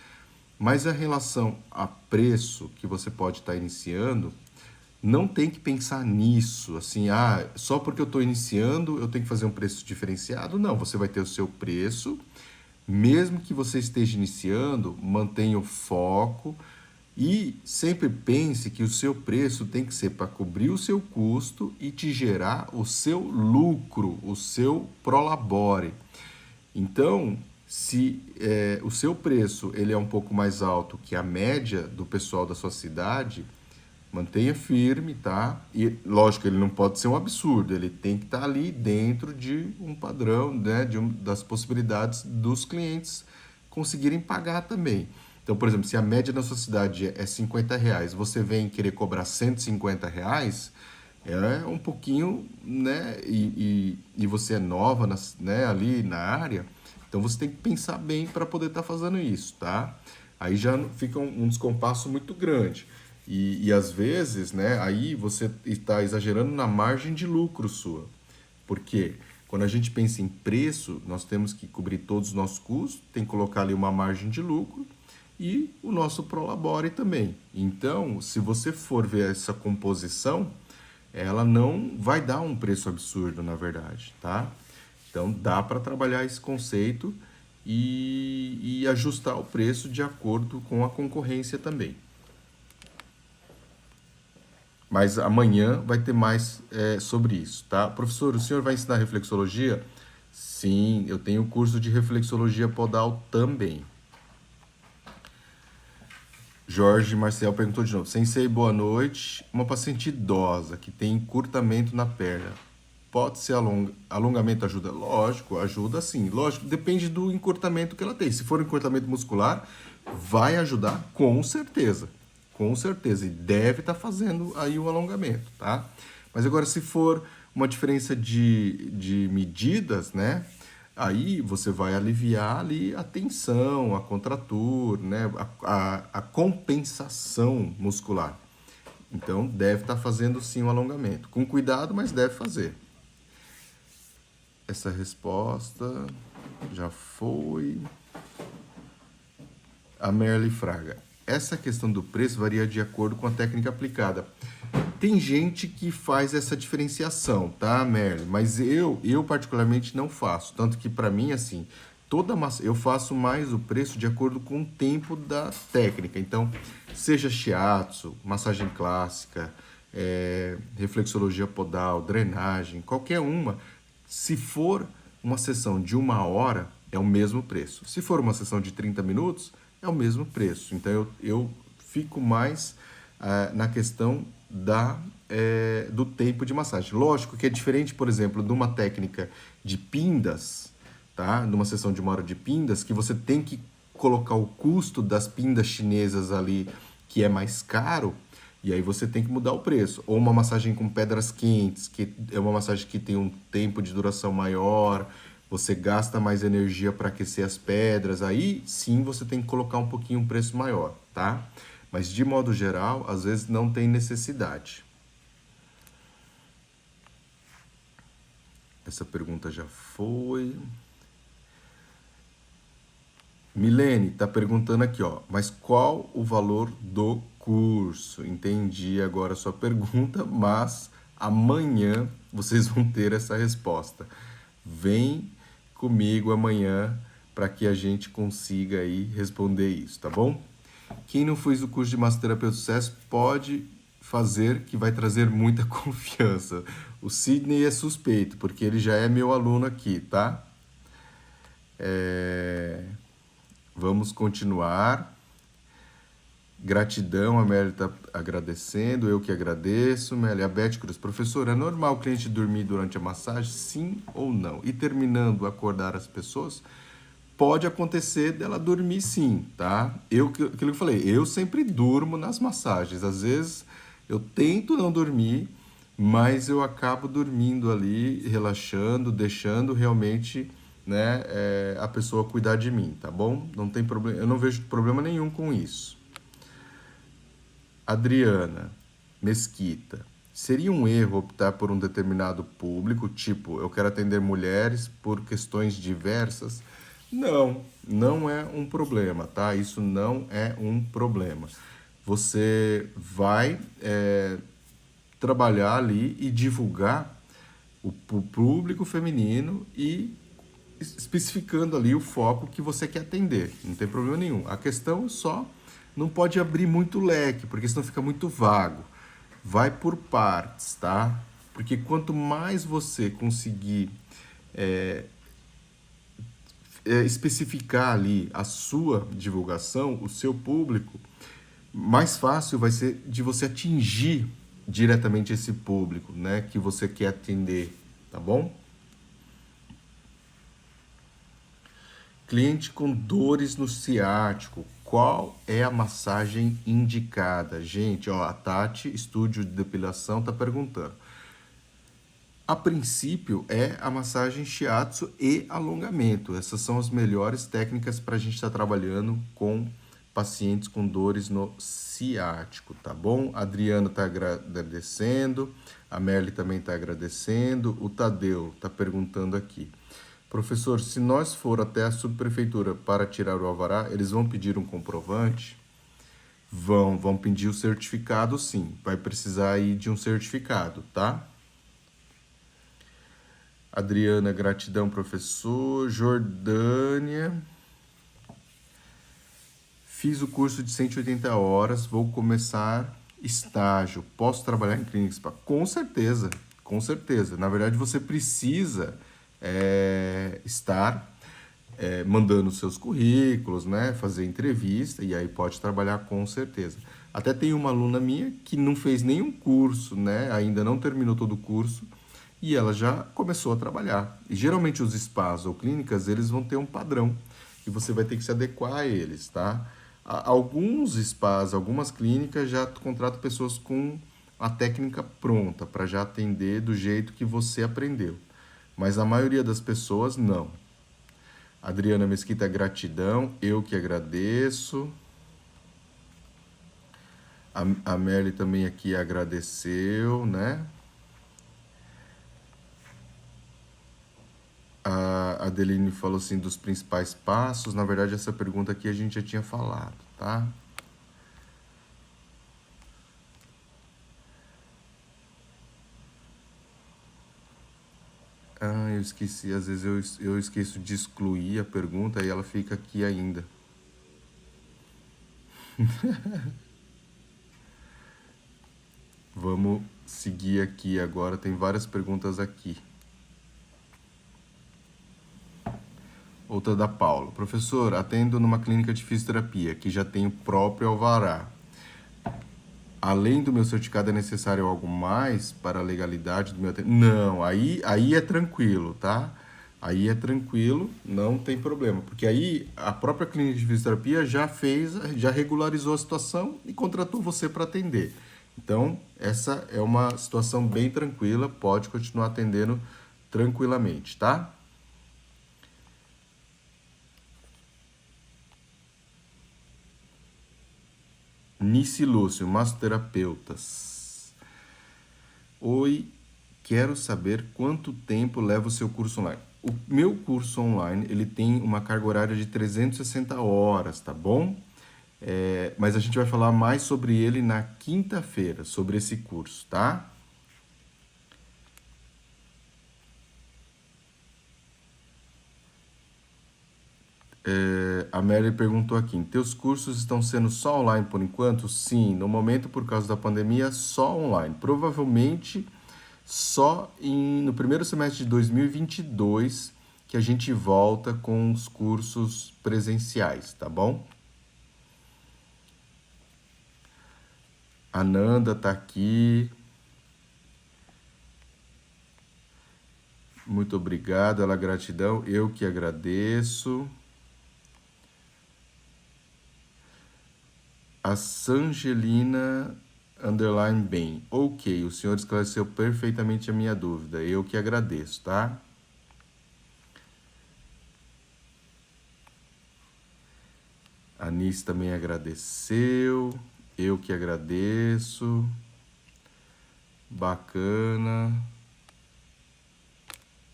Mas a relação a preço que você pode estar iniciando, não tem que pensar nisso, assim, só porque eu estou iniciando eu tenho que fazer um preço diferenciado. Não, você vai ter o seu preço, mesmo que você esteja iniciando, mantenha o foco e sempre pense que o seu preço tem que ser para cobrir o seu custo e te gerar o seu lucro, o seu prolabore. Então, se o seu preço ele é um pouco mais alto que a média do pessoal da sua cidade, mantenha firme, tá? E lógico, ele não pode ser um absurdo, ele tem que estar ali dentro de um padrão, né? Das possibilidades dos clientes conseguirem pagar também. Então, por exemplo, se a média na sua cidade é R$ 50, você vem querer cobrar R$ 150, é um pouquinho, né? E você é nova, né? Ali na área, então você tem que pensar bem para poder estar fazendo isso, tá? Aí já fica um descompasso muito grande. E às vezes, né, aí você está exagerando na margem de lucro sua. Por quê? Quando a gente pensa em preço, nós temos que cobrir todos os nossos custos, tem que colocar ali uma margem de lucro e o nosso prolabore também. Então, se você for ver essa composição, ela não vai dar um preço absurdo, na verdade, tá? Então, dá para trabalhar esse conceito e ajustar o preço de acordo com a concorrência também. Mas amanhã vai ter mais sobre isso, tá? Professor, o senhor vai ensinar reflexologia? Sim, eu tenho curso de reflexologia podal também. Jorge Marcel perguntou de novo. Sensei, boa noite. Uma paciente idosa que tem encurtamento na perna. Pode ser alongamento ajuda? Lógico, ajuda sim. Lógico, depende do encurtamento que ela tem. Se for encurtamento muscular, Vai ajudar com certeza. Com certeza. E deve estar fazendo aí o alongamento, tá? Mas agora, se for uma diferença de medidas, né? Aí você vai aliviar ali a tensão, a contratura, né? A compensação muscular. Então, deve estar fazendo sim o alongamento. Com cuidado, mas deve fazer. Essa resposta já foi. A Merle Fraga. Essa questão do preço varia de acordo com a técnica aplicada. Tem gente que faz essa diferenciação, tá, Merle? Mas eu particularmente não faço. Tanto que para mim, assim, eu faço mais o preço de acordo com o tempo da técnica. Então, seja shiatsu, massagem clássica, reflexologia podal, drenagem, qualquer uma, se for uma sessão de 1 hora, é o mesmo preço. Se for uma sessão de 30 minutos, é o mesmo preço. Então eu fico mais na questão do tempo de massagem. Lógico que é diferente, por exemplo, de uma técnica de pindas, tá? Numa sessão de 1 hora de pindas, que você tem que colocar o custo das pindas chinesas ali, que é mais caro, e aí você tem que mudar o preço. Ou uma massagem com pedras quentes, que é uma massagem que tem um tempo de duração maior, você gasta mais energia para aquecer as pedras, aí sim você tem que colocar um pouquinho um preço maior, tá? Mas de modo geral, às vezes não tem necessidade. Essa pergunta já foi. Milene está perguntando aqui, ó, mas qual o valor do curso? Entendi agora a sua pergunta, mas amanhã vocês vão ter essa resposta. Vem comigo amanhã para que a gente consiga aí responder isso, tá bom? Quem não fez o curso de Massoterapeuta do Sucesso pode fazer, que vai trazer muita confiança. O Sidney é suspeito, porque ele já é meu aluno aqui, tá? Vamos continuar. Gratidão, a Meli está agradecendo, eu que agradeço. Meli, a Beth Cruz, professor, é normal o cliente dormir durante a massagem? Sim ou não? E terminando, acordar as pessoas? Pode acontecer dela dormir sim, tá? Aquilo que eu falei, eu sempre durmo nas massagens. Às vezes eu tento não dormir, mas eu acabo dormindo ali, relaxando, deixando realmente, né, a pessoa cuidar de mim, tá bom? Não tem problema, eu não vejo problema nenhum com isso. Adriana Mesquita. Seria um erro optar por um determinado público, tipo, eu quero atender mulheres por questões diversas? Não, não é um problema, tá? Isso não é um problema. Você vai trabalhar ali e divulgar o público feminino e especificando ali o foco que você quer atender. Não tem problema nenhum. A questão só não pode abrir muito leque, porque senão fica muito vago. Vai por partes, tá? Porque quanto mais você conseguir especificar ali a sua divulgação, o seu público, mais fácil vai ser de você atingir diretamente esse público, né, que você quer atender, tá bom? Cliente com dores no ciático, qual é a massagem indicada? Gente, ó, a Tati, estúdio de depilação, tá perguntando. A princípio é a massagem shiatsu e alongamento. Essas são as melhores técnicas para a gente estar trabalhando com pacientes com dores no ciático, tá bom? A Adriana está agradecendo, a Merle também está agradecendo, o Tadeu está perguntando aqui. Professor, se nós for até a subprefeitura para tirar o alvará, eles vão pedir um comprovante? Vão pedir o certificado, sim. Vai precisar aí de um certificado, tá? Adriana, gratidão, professor. Jordânia. Fiz o curso de 180 horas, vou começar estágio. Posso trabalhar em clínica spa? Com certeza, com certeza. Na verdade, você precisa estar mandando seus currículos, né? Fazer entrevista e aí pode trabalhar com certeza. Até tem uma aluna minha que não fez nenhum curso, né? Ainda não terminou todo o curso e ela já começou a trabalhar. E geralmente os spas ou clínicas, eles vão ter um padrão e você vai ter que se adequar a eles, tá? Alguns spas, algumas clínicas já contratam pessoas com a técnica pronta para já atender do jeito que você aprendeu. Mas a maioria das pessoas não. Adriana Mesquita, gratidão, eu que agradeço. A Merly também aqui agradeceu, né? A Adeline falou assim dos principais passos. Na verdade, essa pergunta aqui a gente já tinha falado, tá? Ah, eu esqueci. Às vezes eu esqueço de excluir a pergunta e ela fica aqui ainda. Vamos seguir aqui agora. Tem várias perguntas aqui. Outra da Paula. Professor, atendo numa clínica de fisioterapia que já tem o próprio alvará. Além do meu certificado, é necessário algo mais para a legalidade do meu atendimento? Não, aí é tranquilo, tá? Aí é tranquilo, não tem problema. Porque aí a própria clínica de fisioterapia já regularizou a situação e contratou você para atender. Então, essa é uma situação bem tranquila, pode continuar atendendo tranquilamente, tá? Nice Lúcio, massoterapeutas. Oi, quero saber quanto tempo leva o seu curso online. O meu curso online, ele tem uma carga horária de 360 horas, tá bom? Mas a gente vai falar mais sobre ele na quinta-feira, sobre esse curso, tá? A Mary perguntou aqui, teus cursos estão sendo só online por enquanto? Sim, no momento, por causa da pandemia, só online. Provavelmente só no primeiro semestre de 2022 que a gente volta com os cursos presenciais, tá bom? A Nanda tá aqui. Muito obrigado, ela gratidão. Eu que agradeço. A Sangelina underline bem. Ok, o senhor esclareceu perfeitamente a minha dúvida. Eu que agradeço, tá? A Nis também agradeceu. Eu que agradeço. Bacana.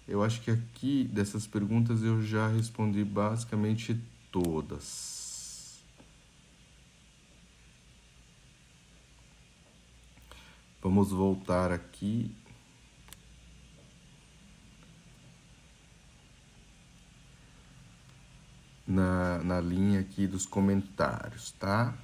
Eu acho que aqui dessas perguntas eu já respondi basicamente todas. Vamos voltar aqui. Na linha aqui dos comentários, tá?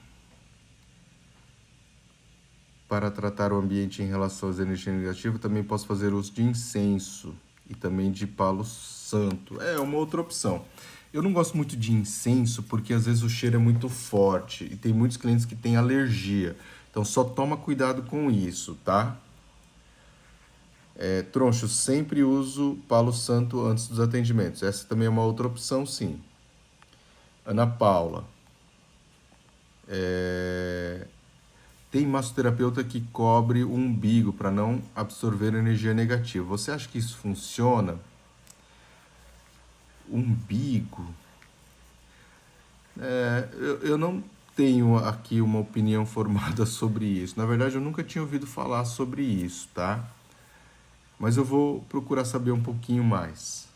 Para tratar o ambiente em relação às energias negativas, também posso fazer uso de incenso e também de palo santo. É uma outra opção. Eu não gosto muito de incenso porque às vezes o cheiro é muito forte e tem muitos clientes que têm alergia. Então só toma cuidado com isso, tá? Troncho, sempre uso palo santo antes dos atendimentos. Essa também é uma outra opção, sim. Ana Paula. Tem massoterapeuta que cobre o umbigo para não absorver energia negativa. Você acha que isso funciona? Umbigo? Eu não tenho aqui uma opinião formada sobre isso. Na verdade, eu nunca tinha ouvido falar sobre isso, tá? Mas eu vou procurar saber um pouquinho mais.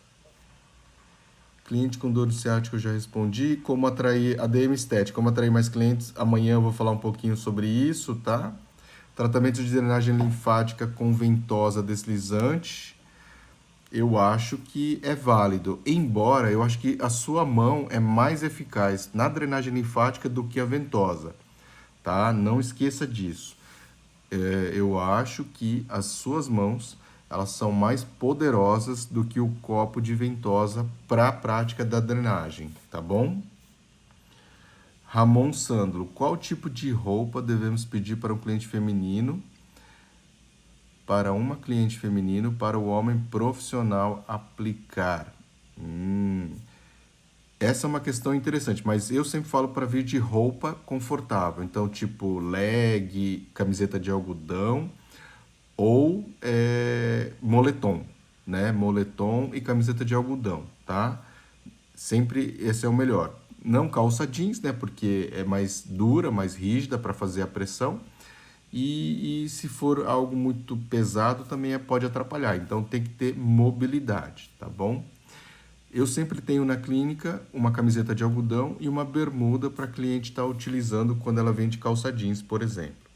Cliente com dor ciática eu já respondi. Como atrair ADM estética, como atrair mais clientes? Amanhã eu vou falar um pouquinho sobre isso, tá? Tratamento de drenagem linfática com ventosa deslizante, eu acho que é válido. Embora eu acho que a sua mão é mais eficaz na drenagem linfática do que a ventosa, tá? Não esqueça disso. Eu acho que as suas mãos elas são mais poderosas do que o copo de ventosa para a prática da drenagem, tá bom? Ramon Sandro, qual tipo de roupa devemos pedir para um cliente feminino, para uma cliente feminino, para o homem profissional aplicar? Essa é uma questão interessante, mas eu sempre falo para vir de roupa confortável. Então, tipo leg, camiseta de algodão ou moletom, né? Moletom e camiseta de algodão, tá? Sempre esse é o melhor. Não calça jeans, né? Porque é mais dura, mais rígida para fazer a pressão. E se for algo muito pesado, também pode atrapalhar. Então tem que ter mobilidade, tá bom? Eu sempre tenho na clínica uma camiseta de algodão e uma bermuda para a cliente estar utilizando quando ela vem de calça jeans, por exemplo.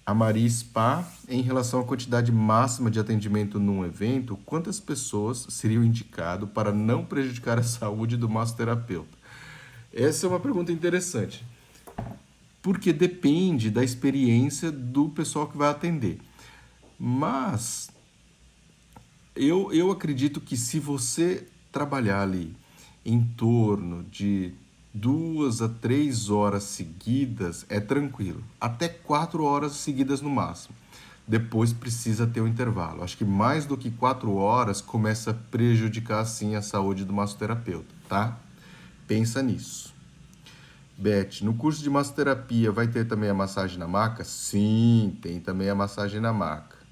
A Maria Spa, em relação à quantidade máxima de atendimento num evento, quantas pessoas seriam indicado para não prejudicar a saúde do massoterapeuta? Essa é uma pergunta interessante, porque depende da experiência do pessoal que vai atender. Mas eu acredito que se você trabalhar ali em torno de 2 a 3 horas seguidas, é tranquilo. Até 4 horas seguidas no máximo. Depois precisa ter um intervalo. Acho que mais do que 4 horas começa a prejudicar assim a saúde do massoterapeuta, tá? Pensa nisso. Beth, no curso de massoterapia vai ter também a massagem na maca? Sim, tem também a massagem na maca.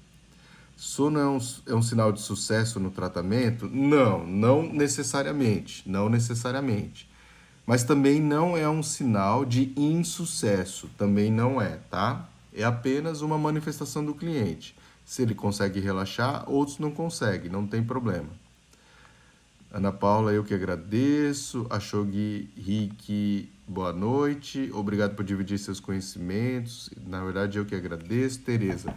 Sono é um sinal de sucesso no tratamento? Não, não necessariamente, não necessariamente. Mas também não é um sinal de insucesso, também não é, tá? É apenas uma manifestação do cliente. Se ele consegue relaxar, outros não conseguem, não tem problema. Ana Paula, eu que agradeço. Ashoghi Rick, boa noite. Obrigado por dividir seus conhecimentos. Na verdade, eu que agradeço. Tereza,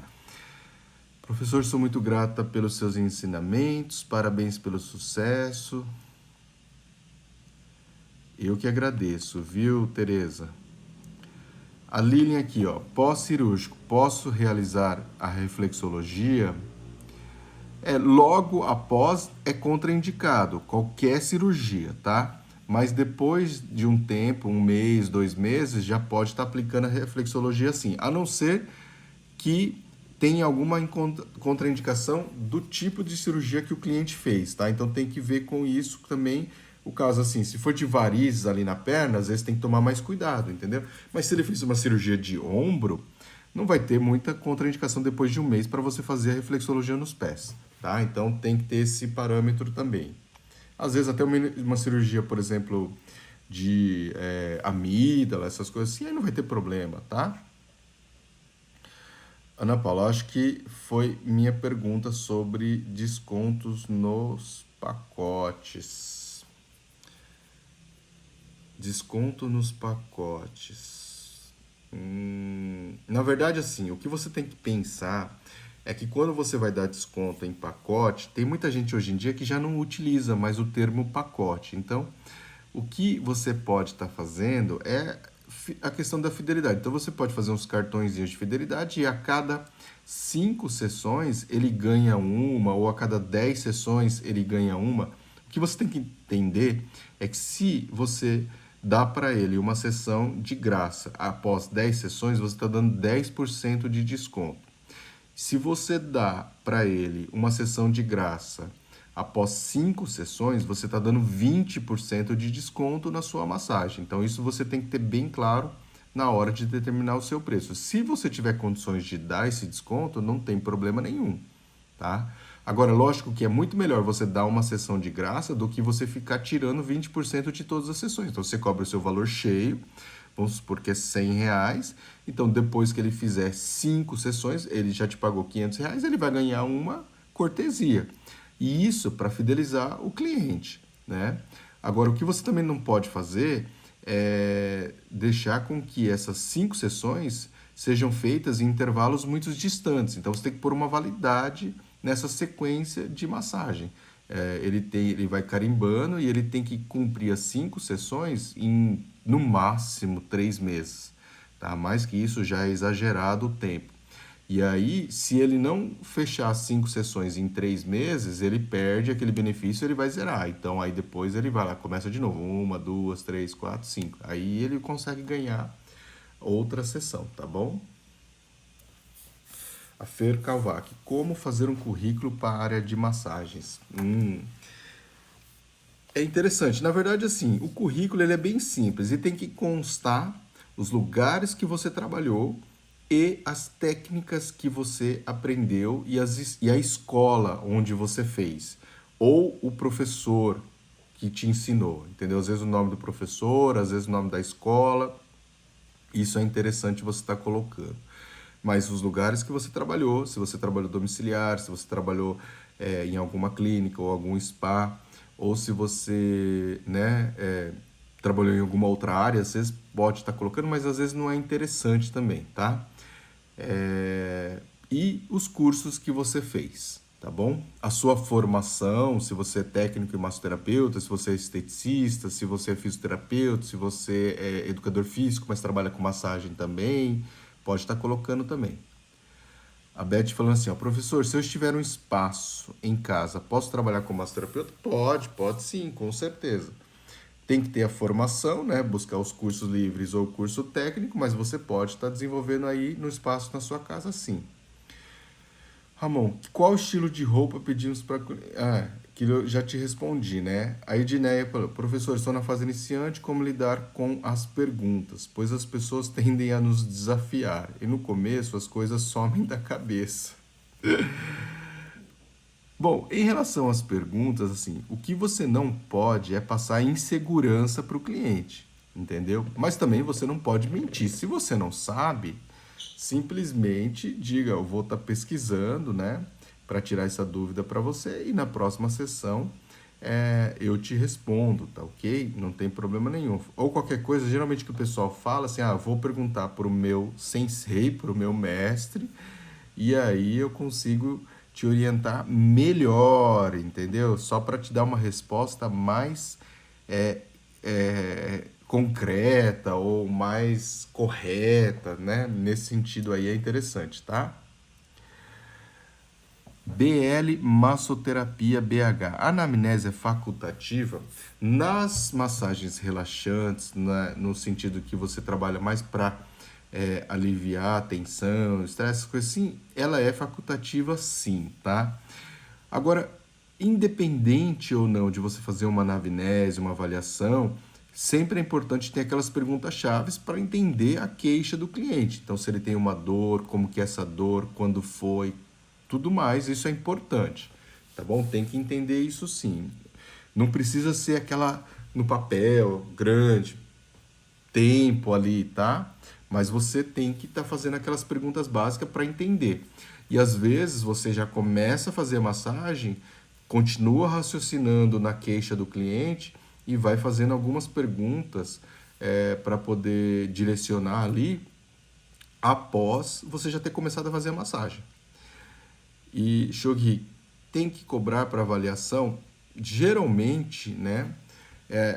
professor, sou muito grata pelos seus ensinamentos. Parabéns pelo sucesso. Eu que agradeço, viu, Tereza? A Lilian aqui, ó. Pós-cirúrgico, posso realizar a reflexologia? Logo após é contraindicado qualquer cirurgia, tá? Mas depois de um tempo, 1 mês, 2 meses, já pode estar aplicando a reflexologia sim, a não ser que tenha alguma contraindicação do tipo de cirurgia que o cliente fez, tá? Então tem que ver com isso também. O caso assim, se for de varizes ali na perna, às vezes tem que tomar mais cuidado, entendeu? Mas se ele fez uma cirurgia de ombro, não vai ter muita contraindicação depois de 1 mês para você fazer a reflexologia nos pés, tá? Então tem que ter esse parâmetro também. Às vezes até uma cirurgia, por exemplo, de amígdala, essas coisas assim, aí não vai ter problema, tá? Ana Paula, acho que foi minha pergunta sobre descontos nos pacotes. Desconto nos pacotes. Na verdade, assim, o que você tem que pensar é que quando você vai dar desconto em pacote, tem muita gente hoje em dia que já não utiliza mais o termo pacote. Então, o que você pode estar fazendo é a questão da fidelidade. Então, você pode fazer uns cartõezinhos de fidelidade e a cada 5 sessões ele ganha uma, ou a cada 10 sessões ele ganha uma. O que você tem que entender é que se você dá para ele uma sessão de graça após 10 sessões, você está dando 10% de desconto. Se você dá para ele uma sessão de graça após 5 sessões, você está dando 20% de desconto na sua massagem. Então, isso você tem que ter bem claro na hora de determinar o seu preço. Se você tiver condições de dar esse desconto, não tem problema nenhum, tá? Agora, lógico que é muito melhor você dar uma sessão de graça do que você ficar tirando 20% de todas as sessões. Então, você cobra o seu valor cheio, vamos supor que é R$ 100. Então, depois que ele fizer 5 sessões, ele já te pagou R$ 500, ele vai ganhar uma cortesia. E isso para fidelizar o cliente, né? Agora, o que você também não pode fazer é deixar com que essas 5 sessões sejam feitas em intervalos muito distantes. Então, você tem que pôr uma validade nessa sequência de massagem. Ele vai carimbando e ele tem que cumprir as 5 sessões em, no máximo, 3 meses. Tá? Mais que isso já é exagerado o tempo. E aí, se ele não fechar 5 sessões em 3 meses, ele perde aquele benefício, ele vai zerar. Então, aí depois ele vai lá, começa de novo. 1, 2, 3, 4, 5. Aí ele consegue ganhar outra sessão, tá bom? A Fer Calvac, como fazer um currículo para a área de massagens? É interessante. Na verdade, assim, o currículo ele é bem simples e tem que constar os lugares que você trabalhou e as técnicas que você aprendeu e a escola onde você fez. Ou o professor que te ensinou, entendeu? Às vezes o nome do professor, às vezes o nome da escola. Isso é interessante você estar colocando. Mas os lugares que você trabalhou, se você trabalhou domiciliar, se você trabalhou em alguma clínica ou algum spa, ou se você, né, trabalhou em alguma outra área, às vezes pode estar colocando, mas às vezes não é interessante também, tá? E os cursos que você fez, tá bom? A sua formação, se você é técnico e massoterapeuta, se você é esteticista, se você é fisioterapeuta, se você é educador físico, mas trabalha com massagem também, pode estar colocando também. A Beth falando assim, ó, professor, se eu estiver um espaço em casa, posso trabalhar como massoterapeuta? Pode sim, com certeza. Tem que ter a formação, né? Buscar os cursos livres ou o curso técnico, mas você pode estar desenvolvendo aí no espaço na sua casa, sim. Ramon, qual estilo de roupa pedimos para... Ah, que eu já te respondi, né? A Edneia falou, professor, estou na fase iniciante, como lidar com as perguntas? Pois as pessoas tendem a nos desafiar e no começo as coisas somem da cabeça. Bom, em relação às perguntas, assim, o que você não pode é passar insegurança para o cliente, entendeu? Mas também você não pode mentir. Se você não sabe, simplesmente diga, eu vou estar pesquisando, né, para tirar essa dúvida para você e na próxima sessão eu te respondo, tá ok? Não tem problema nenhum. Ou qualquer coisa, geralmente que o pessoal fala assim, ah, vou perguntar para o meu sensei, para o meu mestre, e aí eu consigo te orientar melhor, entendeu? Só para te dar uma resposta mais concreta ou mais correta, né? Nesse sentido aí é interessante, tá? BL Massoterapia BH. A anamnese é facultativa nas massagens relaxantes, no sentido que você trabalha mais para aliviar a tensão, estresse, coisas assim, ela é facultativa sim, tá? Agora, independente ou não de você fazer uma anamnese, uma avaliação, sempre é importante ter aquelas perguntas-chave para entender a queixa do cliente. Então, se ele tem uma dor, como que é essa dor, quando foi, tudo mais, isso é importante, tá bom? Tem que entender isso sim. Não precisa ser aquela no papel, grande, tempo ali, tá? Mas você tem que estar fazendo aquelas perguntas básicas para entender. E às vezes você já começa a fazer a massagem, continua raciocinando na queixa do cliente e vai fazendo algumas perguntas para poder direcionar ali após você já ter começado a fazer a massagem. E, Shogi, tem que cobrar para avaliação? Geralmente, né,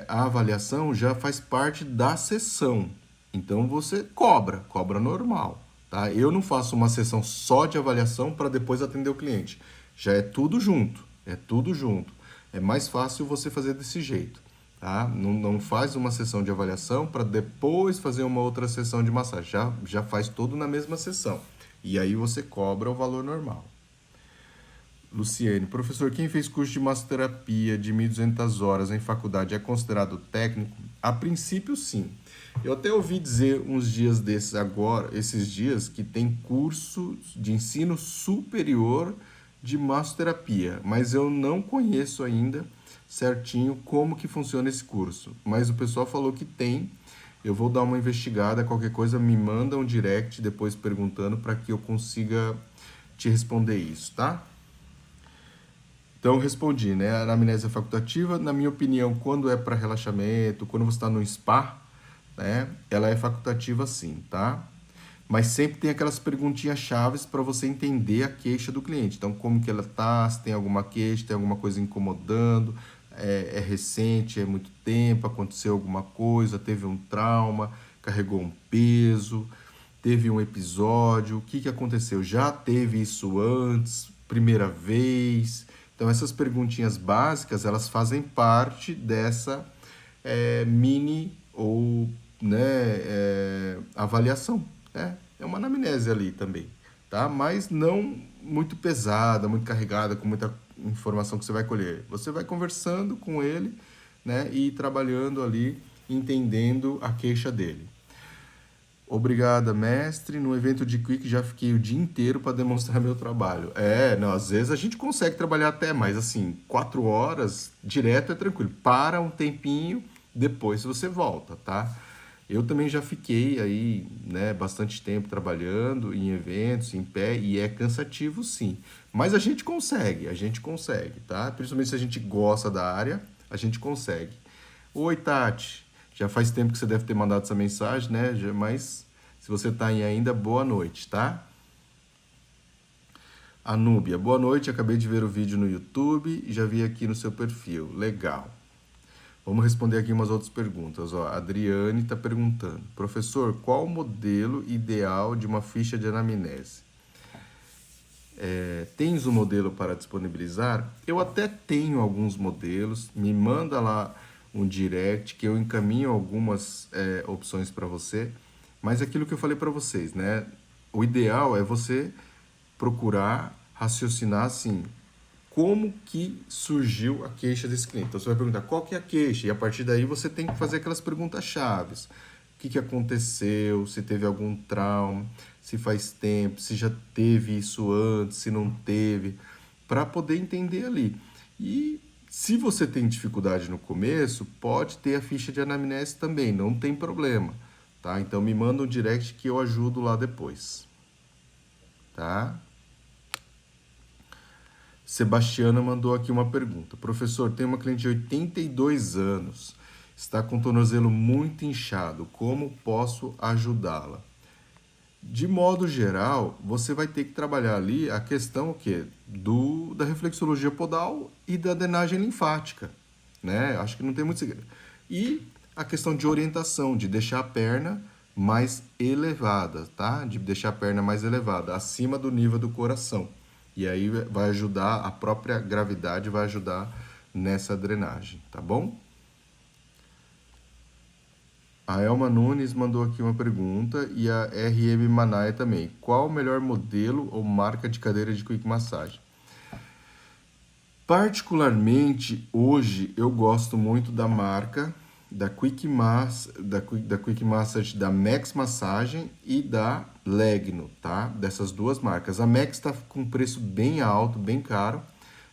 a avaliação já faz parte da sessão. Então você cobra normal, tá? Eu não faço uma sessão só de avaliação para depois atender o cliente. Já é tudo junto, é tudo junto. É mais fácil você fazer desse jeito, tá? Não faz uma sessão de avaliação para depois fazer uma outra sessão de massagem. Já faz tudo na mesma sessão. E aí você cobra o valor normal. Luciene, professor, quem fez curso de massoterapia de 1.200 horas em faculdade é considerado técnico? A princípio, sim. Eu até ouvi dizer uns dias desses agora, esses dias, que tem curso de ensino superior de massoterapia, mas eu não conheço ainda certinho como que funciona esse curso. Mas o pessoal falou que tem. Eu vou dar uma investigada, qualquer coisa me manda um direct depois perguntando para que eu consiga te responder isso, tá? Então, respondi, né? A anamnese é facultativa. Na minha opinião, quando é para relaxamento, quando você está no spa, né? Ela é facultativa sim, tá? Mas sempre tem aquelas perguntinhas chaves para você entender a queixa do cliente. Então, como que ela tá, se tem alguma queixa, tem alguma coisa incomodando, é recente, é muito tempo, aconteceu alguma coisa, teve um trauma, carregou um peso, teve um episódio, o que que aconteceu? Já teve isso antes, primeira vez? Então, essas perguntinhas básicas, elas fazem parte dessa mini ou né, avaliação. Né? É uma anamnese ali também, tá? Mas não muito pesada, muito carregada, com muita informação que você vai colher. Você vai conversando com ele, né? E ir trabalhando ali, entendendo a queixa dele. Obrigada, mestre. No evento de Quick já fiquei o dia inteiro para demonstrar meu trabalho. Não, às vezes a gente consegue trabalhar até, mas assim, 4 horas direto é tranquilo. Para um tempinho, depois você volta, tá? Eu também já fiquei aí, né, bastante tempo trabalhando em eventos, em pé, e é cansativo sim. Mas a gente consegue, tá? Principalmente se a gente gosta da área, a gente consegue. Oi, Tati. Já faz tempo que você deve ter mandado essa mensagem, né? Mas se você tá aí ainda, boa noite, tá? Anúbia, boa noite. Acabei de ver o vídeo no YouTube e já vi aqui no seu perfil. Legal. Vamos responder aqui umas outras perguntas. Ó, a Adriane está perguntando: professor, qual o modelo ideal de uma ficha de anamnese? Tens um modelo para disponibilizar? Eu até tenho alguns modelos. Me manda lá um direct que eu encaminho algumas opções para você. Mas é aquilo que eu falei para vocês, né? O ideal é você procurar raciocinar assim, como que surgiu a queixa desse cliente. Então você vai perguntar qual que é a queixa, e a partir daí você tem que fazer aquelas perguntas chaves. O que aconteceu, se teve algum trauma, se faz tempo, se já teve isso antes, se não teve, para poder entender ali. E se você tem dificuldade no começo, pode ter a ficha de anamnese também, não tem problema, tá? Então me manda um direct que eu ajudo lá depois, tá? Sebastiana mandou aqui uma pergunta. Professor, tem uma cliente de 82 anos, está com o tornozelo muito inchado, como posso ajudá-la? De modo geral, você vai ter que trabalhar ali a questão o quê? Da reflexologia podal e da drenagem linfática, né? Acho que não tem muito segredo. E a questão de orientação, de deixar a perna mais elevada, tá? De deixar a perna mais elevada, acima do nível do coração. E aí vai ajudar, a própria gravidade vai ajudar nessa drenagem, tá bom? A Elma Nunes mandou aqui uma pergunta e a RM Manaia também. Qual o melhor modelo ou marca de cadeira de quick massagem? Particularmente, hoje, eu gosto muito da marca da Quick Massage, da Max Massagem e da Legno, tá? Dessas duas marcas. A Max está com preço bem alto, bem caro,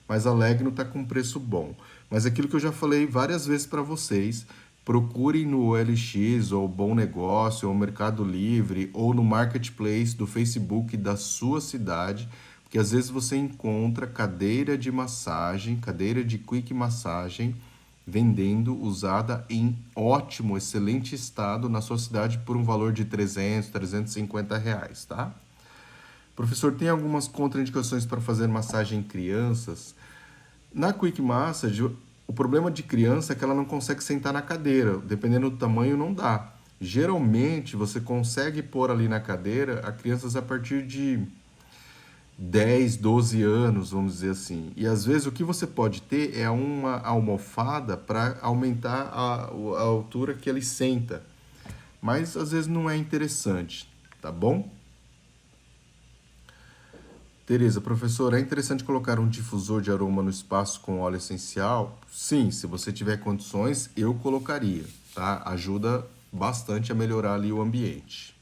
mas a Legno está com preço bom. Mas aquilo que eu já falei várias vezes para vocês, procurem no OLX, ou Bom Negócio, ou Mercado Livre, ou no Marketplace do Facebook da sua cidade, porque às vezes você encontra cadeira de massagem, cadeira de quick massagem, vendendo usada em ótimo, excelente estado na sua cidade por um valor de 300, 350 reais, tá? Professor, tem algumas contraindicações para fazer massagem em crianças? Na Quick Massage, o problema de criança é que ela não consegue sentar na cadeira, dependendo do tamanho não dá. Geralmente você consegue pôr ali na cadeira a crianças a partir de 10, 12 anos, vamos dizer assim. E às vezes o que você pode ter é uma almofada para aumentar a altura que ele senta. Mas às vezes não é interessante, tá bom? Tereza, professor, é interessante colocar um difusor de aroma no espaço com óleo essencial? Sim, se você tiver condições, eu colocaria, tá? Ajuda bastante a melhorar ali o ambiente.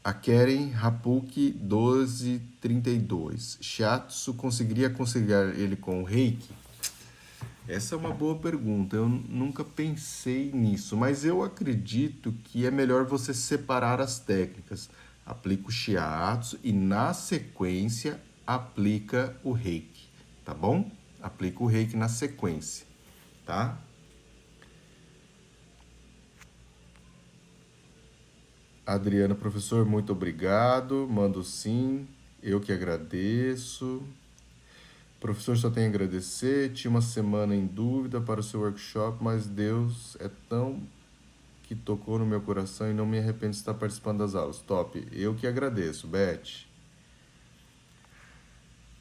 A Keren Rapuk 1232. Shiatsu conseguiria conciliar ele com o Reiki? Essa é uma boa pergunta. Eu nunca pensei nisso, mas eu acredito que é melhor você separar as técnicas. Aplica o Shiatsu e na sequência aplica o Reiki, tá bom? Aplica o Reiki na sequência, tá? Adriana, professor, muito obrigado. Mando sim. Eu que agradeço. Professor, só tenho a agradecer. Tinha uma semana em dúvida para o seu workshop, mas Deus é tão que tocou no meu coração e não me arrependo de estar participando das aulas. Top. Eu que agradeço, Beth.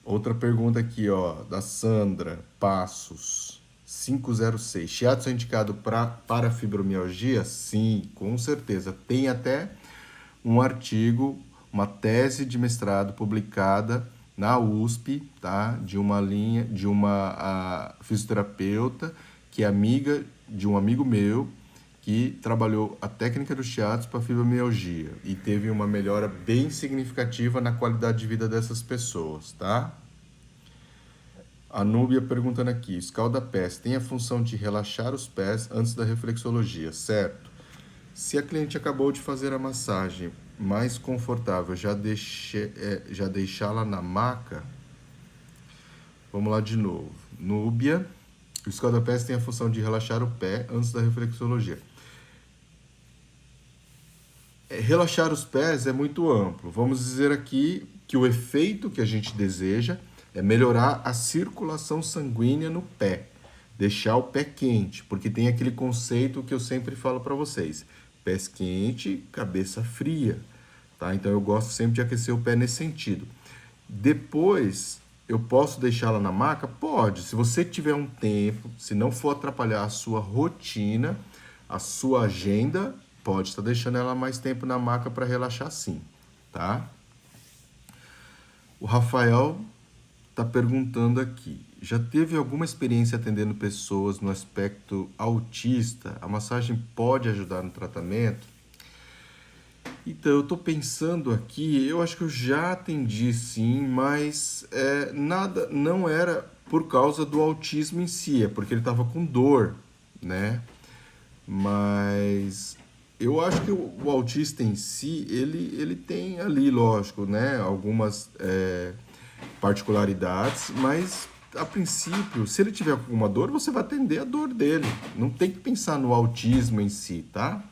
Outra pergunta aqui, ó, da Sandra Passos, 506. Shiatsu é indicado para fibromialgia? Sim, com certeza. Tem até um artigo, uma tese de mestrado publicada na USP, tá? De uma fisioterapeuta que é amiga de um amigo meu que trabalhou a técnica dos shiatsus para fibromialgia e teve uma melhora bem significativa na qualidade de vida dessas pessoas, tá? A Núbia perguntando aqui, escalda-pés tem a função de relaxar os pés antes da reflexologia, certo? Se a cliente acabou de fazer a massagem mais confortável, já deixá-la na maca? Vamos lá de novo. Núbia, o escalda-pés tem a função de relaxar o pé antes da reflexologia. Relaxar os pés é muito amplo. Vamos dizer aqui que o efeito que a gente deseja é melhorar a circulação sanguínea no pé, deixar o pé quente, porque tem aquele conceito que eu sempre falo para vocês: pés quente, cabeça fria, tá? Então eu gosto sempre de aquecer o pé nesse sentido. Depois, eu posso deixá-la na maca? Pode, se você tiver um tempo, se não for atrapalhar a sua rotina, a sua agenda, pode estar deixando ela mais tempo na maca para relaxar sim, tá? O Rafael está perguntando aqui, já teve alguma experiência atendendo pessoas no aspecto autista? A massagem pode ajudar no tratamento? Então, eu estou pensando aqui, eu acho que eu já atendi sim, mas nada, não era por causa do autismo em si, é porque ele estava com dor, né? Mas eu acho que o autista em si, ele tem ali, lógico, né, algumas particularidades, mas a princípio, se ele tiver alguma dor, você vai atender a dor dele. Não tem que pensar no autismo em si, tá?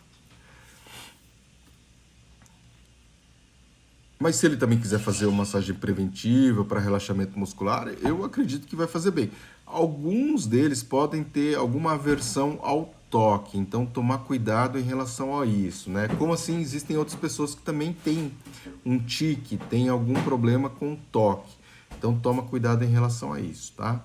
Mas se ele também quiser fazer uma massagem preventiva para relaxamento muscular, eu acredito que vai fazer bem. Alguns deles podem ter alguma aversão ao toque, então tomar cuidado em relação a isso, né? Como assim existem outras pessoas que também têm um tique, têm algum problema com o toque. Então toma cuidado em relação a isso, tá?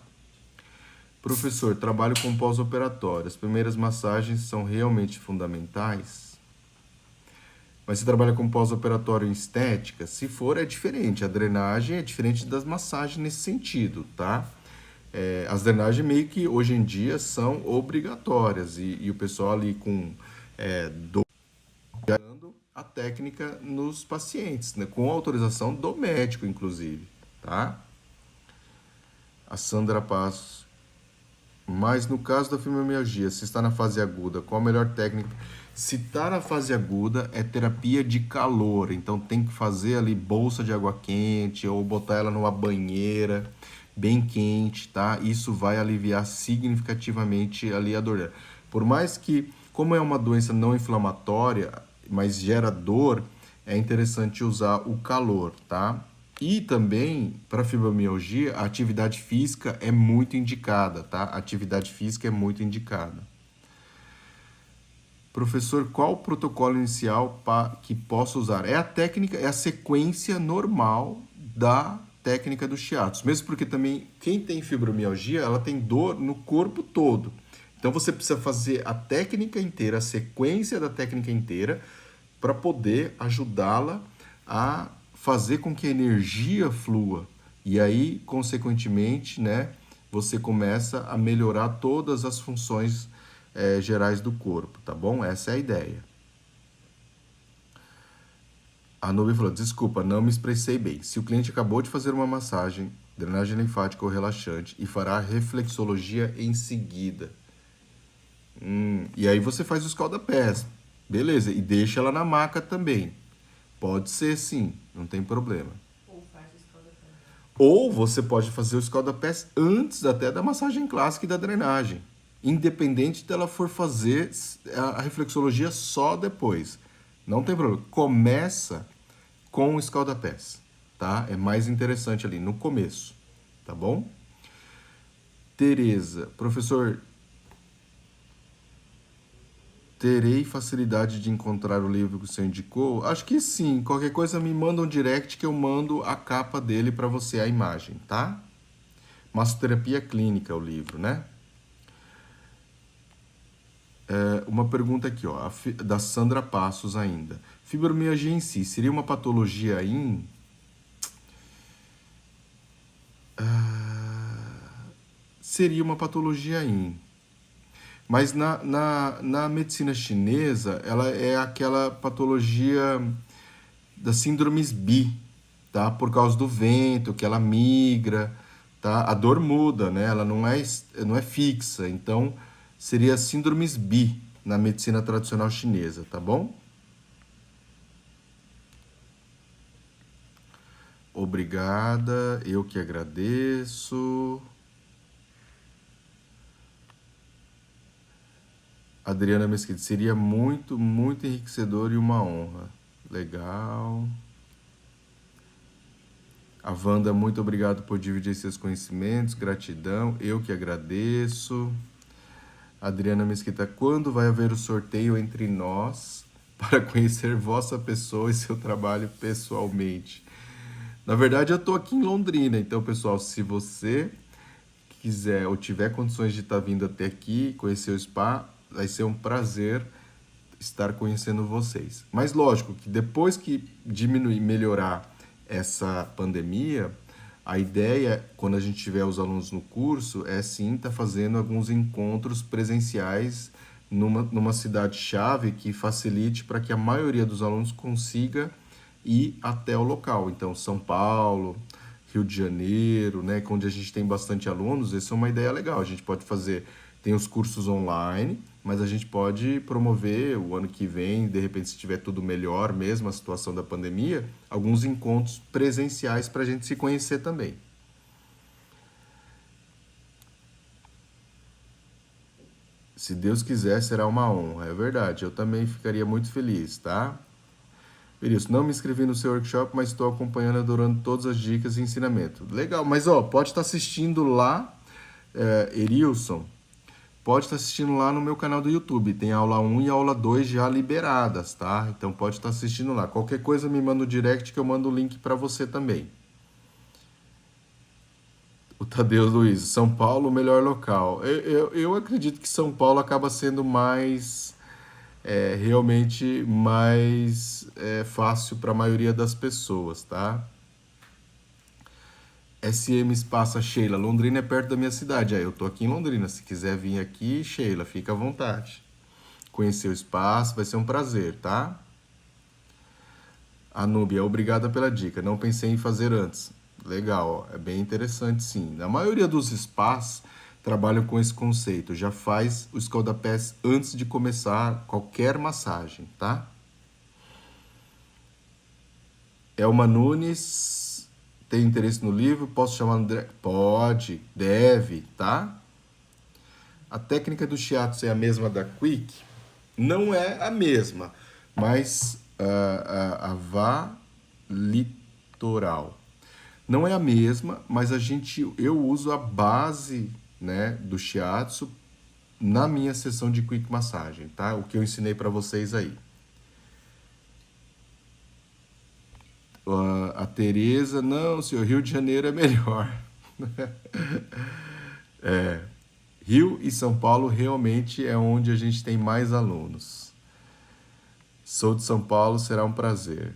Professor, trabalho com pós-operatório. As primeiras massagens são realmente fundamentais? Mas se trabalha com pós-operatório em estética, se for, é diferente. A drenagem é diferente das massagens nesse sentido, tá? As drenagens meio que hoje em dia são obrigatórias e o pessoal ali com dando a técnica nos pacientes, né? Com autorização do médico, inclusive, tá? A Sandra Passos. Mas no caso da fibromialgia, se está na fase aguda, qual a melhor técnica? Se está na fase aguda, é terapia de calor. Então tem que fazer ali bolsa de água quente ou botar ela numa banheira bem quente, tá? Isso vai aliviar significativamente ali a dor dela. Por mais que, como é uma doença não inflamatória, mas gera dor, é interessante usar o calor, tá? E também, para fibromialgia, a atividade física é muito indicada, tá? A atividade física é muito indicada. Professor, qual o protocolo inicial que posso usar? É a técnica, é a sequência normal da técnica do shiatsu. Mesmo porque também, quem tem fibromialgia, ela tem dor no corpo todo. Então, você precisa fazer a técnica inteira, a sequência da técnica inteira, para poder ajudá-la a fazer com que a energia flua. E aí, consequentemente, né, você começa a melhorar todas as funções gerais do corpo, tá bom? Essa é a ideia. A Nubia falou, desculpa, não me expressei bem. Se o cliente acabou de fazer uma massagem, drenagem linfática ou relaxante e fará reflexologia em seguida. E aí você faz o escalda-pés. Beleza, e deixa ela na maca também. Pode ser sim, não tem problema. Ou faz o escalda-pés. Ou você pode fazer o escalda-pés antes até da massagem clássica e da drenagem. Independente dela for fazer a reflexologia só depois. Não tem problema. Começa com o escalda-pés, tá? É mais interessante ali no começo, tá bom? Tereza, professor, terei facilidade de encontrar o livro que você indicou? Acho que sim. Qualquer coisa me manda um direct que eu mando a capa dele para você, a imagem, tá? Massoterapia Clínica, o livro, né? Uma pergunta aqui, ó, da Sandra Passos ainda. Fibromialgia em si, seria uma patologia Seria uma patologia IN. Mas na medicina chinesa, ela é aquela patologia das síndromes bi, tá? Por causa do vento, que ela migra, tá? A dor muda, né? Ela não é fixa. Então, seria síndromes bi na medicina tradicional chinesa, tá bom? Obrigada, eu que agradeço. Adriana Mesquita, seria muito, muito enriquecedor e uma honra. Legal. A Wanda, muito obrigado por dividir seus conhecimentos, gratidão, eu que agradeço. Adriana Mesquita, quando vai haver o sorteio entre nós para conhecer vossa pessoa e seu trabalho pessoalmente? Na verdade, eu estou aqui em Londrina, então, pessoal, se você quiser ou tiver condições de estar vindo até aqui, conhecer o spa, vai ser um prazer estar conhecendo vocês. Mas lógico que depois que diminuir, melhorar essa pandemia, a ideia, quando a gente tiver os alunos no curso, é sim estar fazendo alguns encontros presenciais numa cidade-chave que facilite para que a maioria dos alunos consiga ir até o local. Então, São Paulo, Rio de Janeiro, né, onde a gente tem bastante alunos, essa é uma ideia legal. A gente pode fazer, tem os cursos online, mas a gente pode promover o ano que vem, de repente, se tiver tudo melhor mesmo, a situação da pandemia, alguns encontros presenciais para a gente se conhecer também. Se Deus quiser, será uma honra. É verdade, eu também ficaria muito feliz, tá? Por isso, não me inscrevi no seu workshop, mas estou acompanhando, adorando todas as dicas e ensinamento. Legal, mas ó, pode estar assistindo lá, Erilson, pode estar assistindo lá no meu canal do YouTube. Tem aula 1 e aula 2 já liberadas, tá? Então pode estar assistindo lá. Qualquer coisa me manda no direct que eu mando o link para você também. O Tadeu Luiz, São Paulo, o melhor local. Eu acredito que São Paulo acaba sendo mais, realmente mais fácil para a maioria das pessoas, tá? SM Espaça Sheila, Londrina é perto da minha cidade. Aí eu tô aqui em Londrina. Se quiser vir aqui, Sheila, fica à vontade. Conhecer o espaço, vai ser um prazer, tá? Anúbia, obrigada pela dica. Não pensei em fazer antes. Legal, ó, é bem interessante sim. A maioria dos spas trabalham com esse conceito. Já faz o escaldapés antes de começar qualquer massagem, tá? Elma Nunes, tem interesse no livro? Posso chamar no direct? Pode, deve, tá? A técnica do shiatsu é a mesma da Quick? Não é a mesma, mas a litoral não é a mesma, mas eu uso a base, né, do shiatsu na minha sessão de quick massagem, tá? O que eu ensinei para vocês aí. A Tereza, não, senhor, Rio de Janeiro é melhor. Rio e São Paulo realmente é onde a gente tem mais alunos. Sou de São Paulo, será um prazer.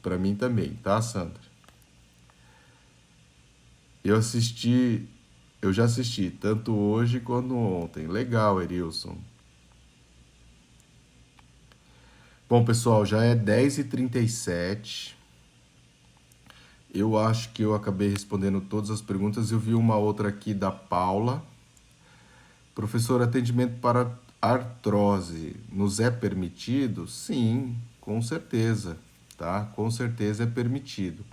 Para mim também, tá, Sandra? Eu já assisti, tanto hoje quanto ontem. Legal, Erilson. Bom, pessoal, já é 10h37. Eu acho que eu acabei respondendo todas as perguntas. Eu vi uma outra aqui da Paula. Professor, atendimento para artrose nos é permitido? Sim, com certeza, tá? Com certeza é permitido.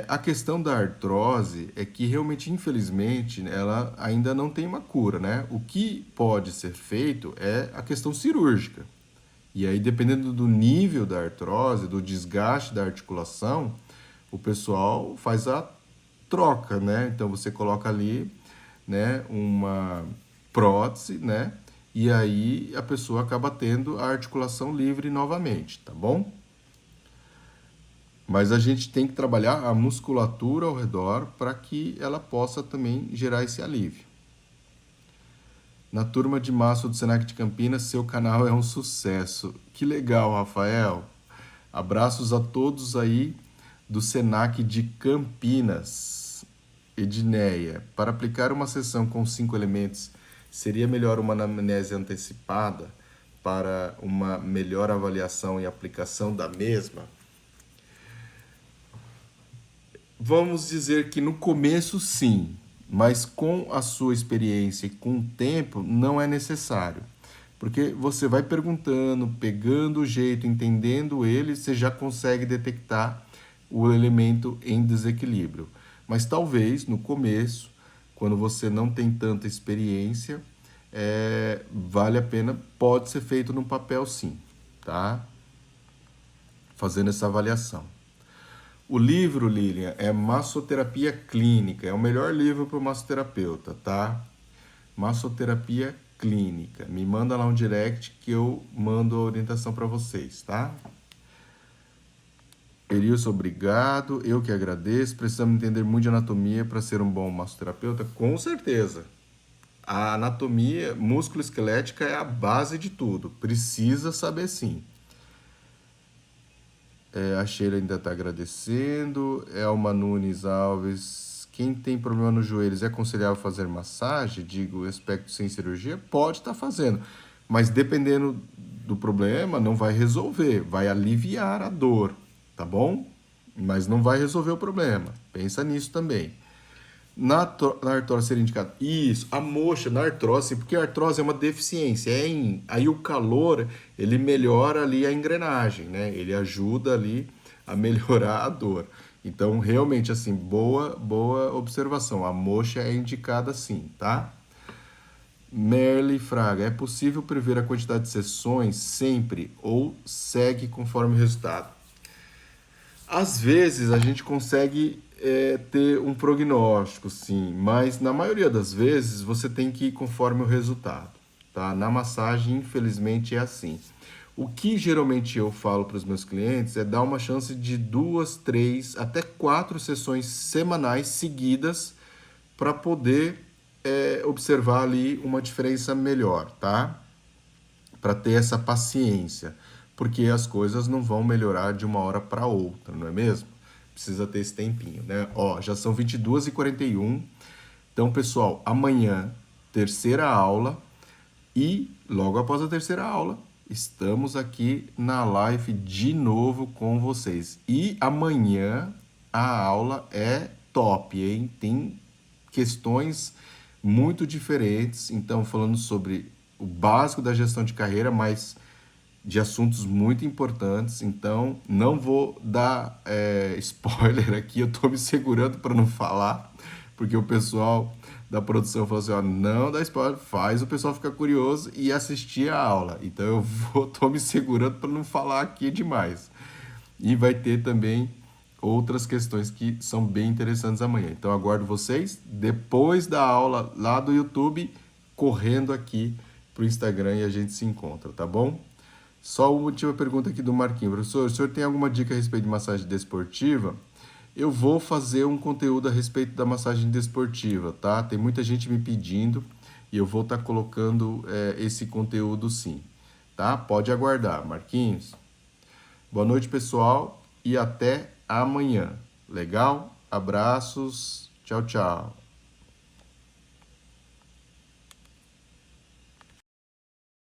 A questão da artrose é que realmente, infelizmente, ela ainda não tem uma cura, né? O que pode ser feito é a questão cirúrgica. E aí, dependendo do nível da artrose, do desgaste da articulação, o pessoal faz a troca, né? Então você coloca ali, né, uma prótese, né? E aí a pessoa acaba tendo a articulação livre novamente, tá bom? Mas a gente tem que trabalhar a musculatura ao redor para que ela possa também gerar esse alívio. Na turma de março do Senac de Campinas, seu canal é um sucesso. Que legal, Rafael. Abraços a todos aí do Senac de Campinas. Edneia, para aplicar uma sessão com 5 elementos, seria melhor uma anamnese antecipada para uma melhor avaliação e aplicação da mesma? Vamos dizer que no começo sim, mas com a sua experiência e com o tempo não é necessário. Porque você vai perguntando, pegando o jeito, entendendo ele, você já consegue detectar o elemento em desequilíbrio. Mas talvez no começo, quando você não tem tanta experiência, vale a pena, pode ser feito no papel sim, tá? Fazendo essa avaliação. O livro, Lilian, é Massoterapia Clínica, é o melhor livro para o massoterapeuta, tá? Massoterapia Clínica. Me manda lá um direct que eu mando a orientação para vocês, tá? Erilson, obrigado. Eu que agradeço. Precisamos entender muito de anatomia para ser um bom massoterapeuta? Com certeza. A anatomia músculo-esquelética é a base de tudo. Precisa saber sim. A Sheila ainda está agradecendo. Elma Nunes Alves. Quem tem problema nos joelhos, é aconselhável fazer massagem? Digo, aspecto sem cirurgia? Pode estar fazendo. Mas dependendo do problema, não vai resolver. Vai aliviar a dor, tá bom? Mas não vai resolver o problema. Pensa nisso também. Na artrose seria indicado? Isso, a moxa na artrose, porque a artrose é uma deficiência. Aí o calor, ele melhora ali a engrenagem, né? Ele ajuda ali a melhorar a dor. Então, realmente, assim, boa observação. A moxa é indicada sim, tá? Merle Fraga, é possível prever a quantidade de sessões sempre ou segue conforme o resultado? Às vezes a gente consegue ter um prognóstico, sim, mas na maioria das vezes você tem que ir conforme o resultado, tá? Na massagem, infelizmente, é assim. O que geralmente eu falo para os meus clientes é dar uma chance de 2, 3, até 4 sessões semanais seguidas para poder observar ali uma diferença melhor, tá? Para ter essa paciência, porque as coisas não vão melhorar de uma hora para outra, não é mesmo? Precisa ter esse tempinho, né? Ó, já são 22h41. Então, pessoal, amanhã, terceira aula, e logo após a terceira aula, estamos aqui na live de novo com vocês. E amanhã a aula é top, hein? Tem questões muito diferentes, então falando sobre o básico da gestão de carreira, mas de assuntos muito importantes. Então não vou dar spoiler aqui, eu tô me segurando para não falar, porque o pessoal da produção falou assim, ó, não dá spoiler, faz o pessoal ficar curioso e assistir a aula. Então tô me segurando para não falar aqui demais. E vai ter também outras questões que são bem interessantes amanhã. Então aguardo vocês depois da aula lá do YouTube, correndo aqui pro Instagram e a gente se encontra, tá bom? Só uma última pergunta aqui do Marquinhos. Professor, o senhor tem alguma dica a respeito de massagem desportiva? Eu vou fazer um conteúdo a respeito da massagem desportiva, tá? Tem muita gente me pedindo e eu vou estar colocando esse conteúdo sim, tá? Pode aguardar, Marquinhos. Boa noite, pessoal, e até amanhã. Legal? Abraços. Tchau, tchau.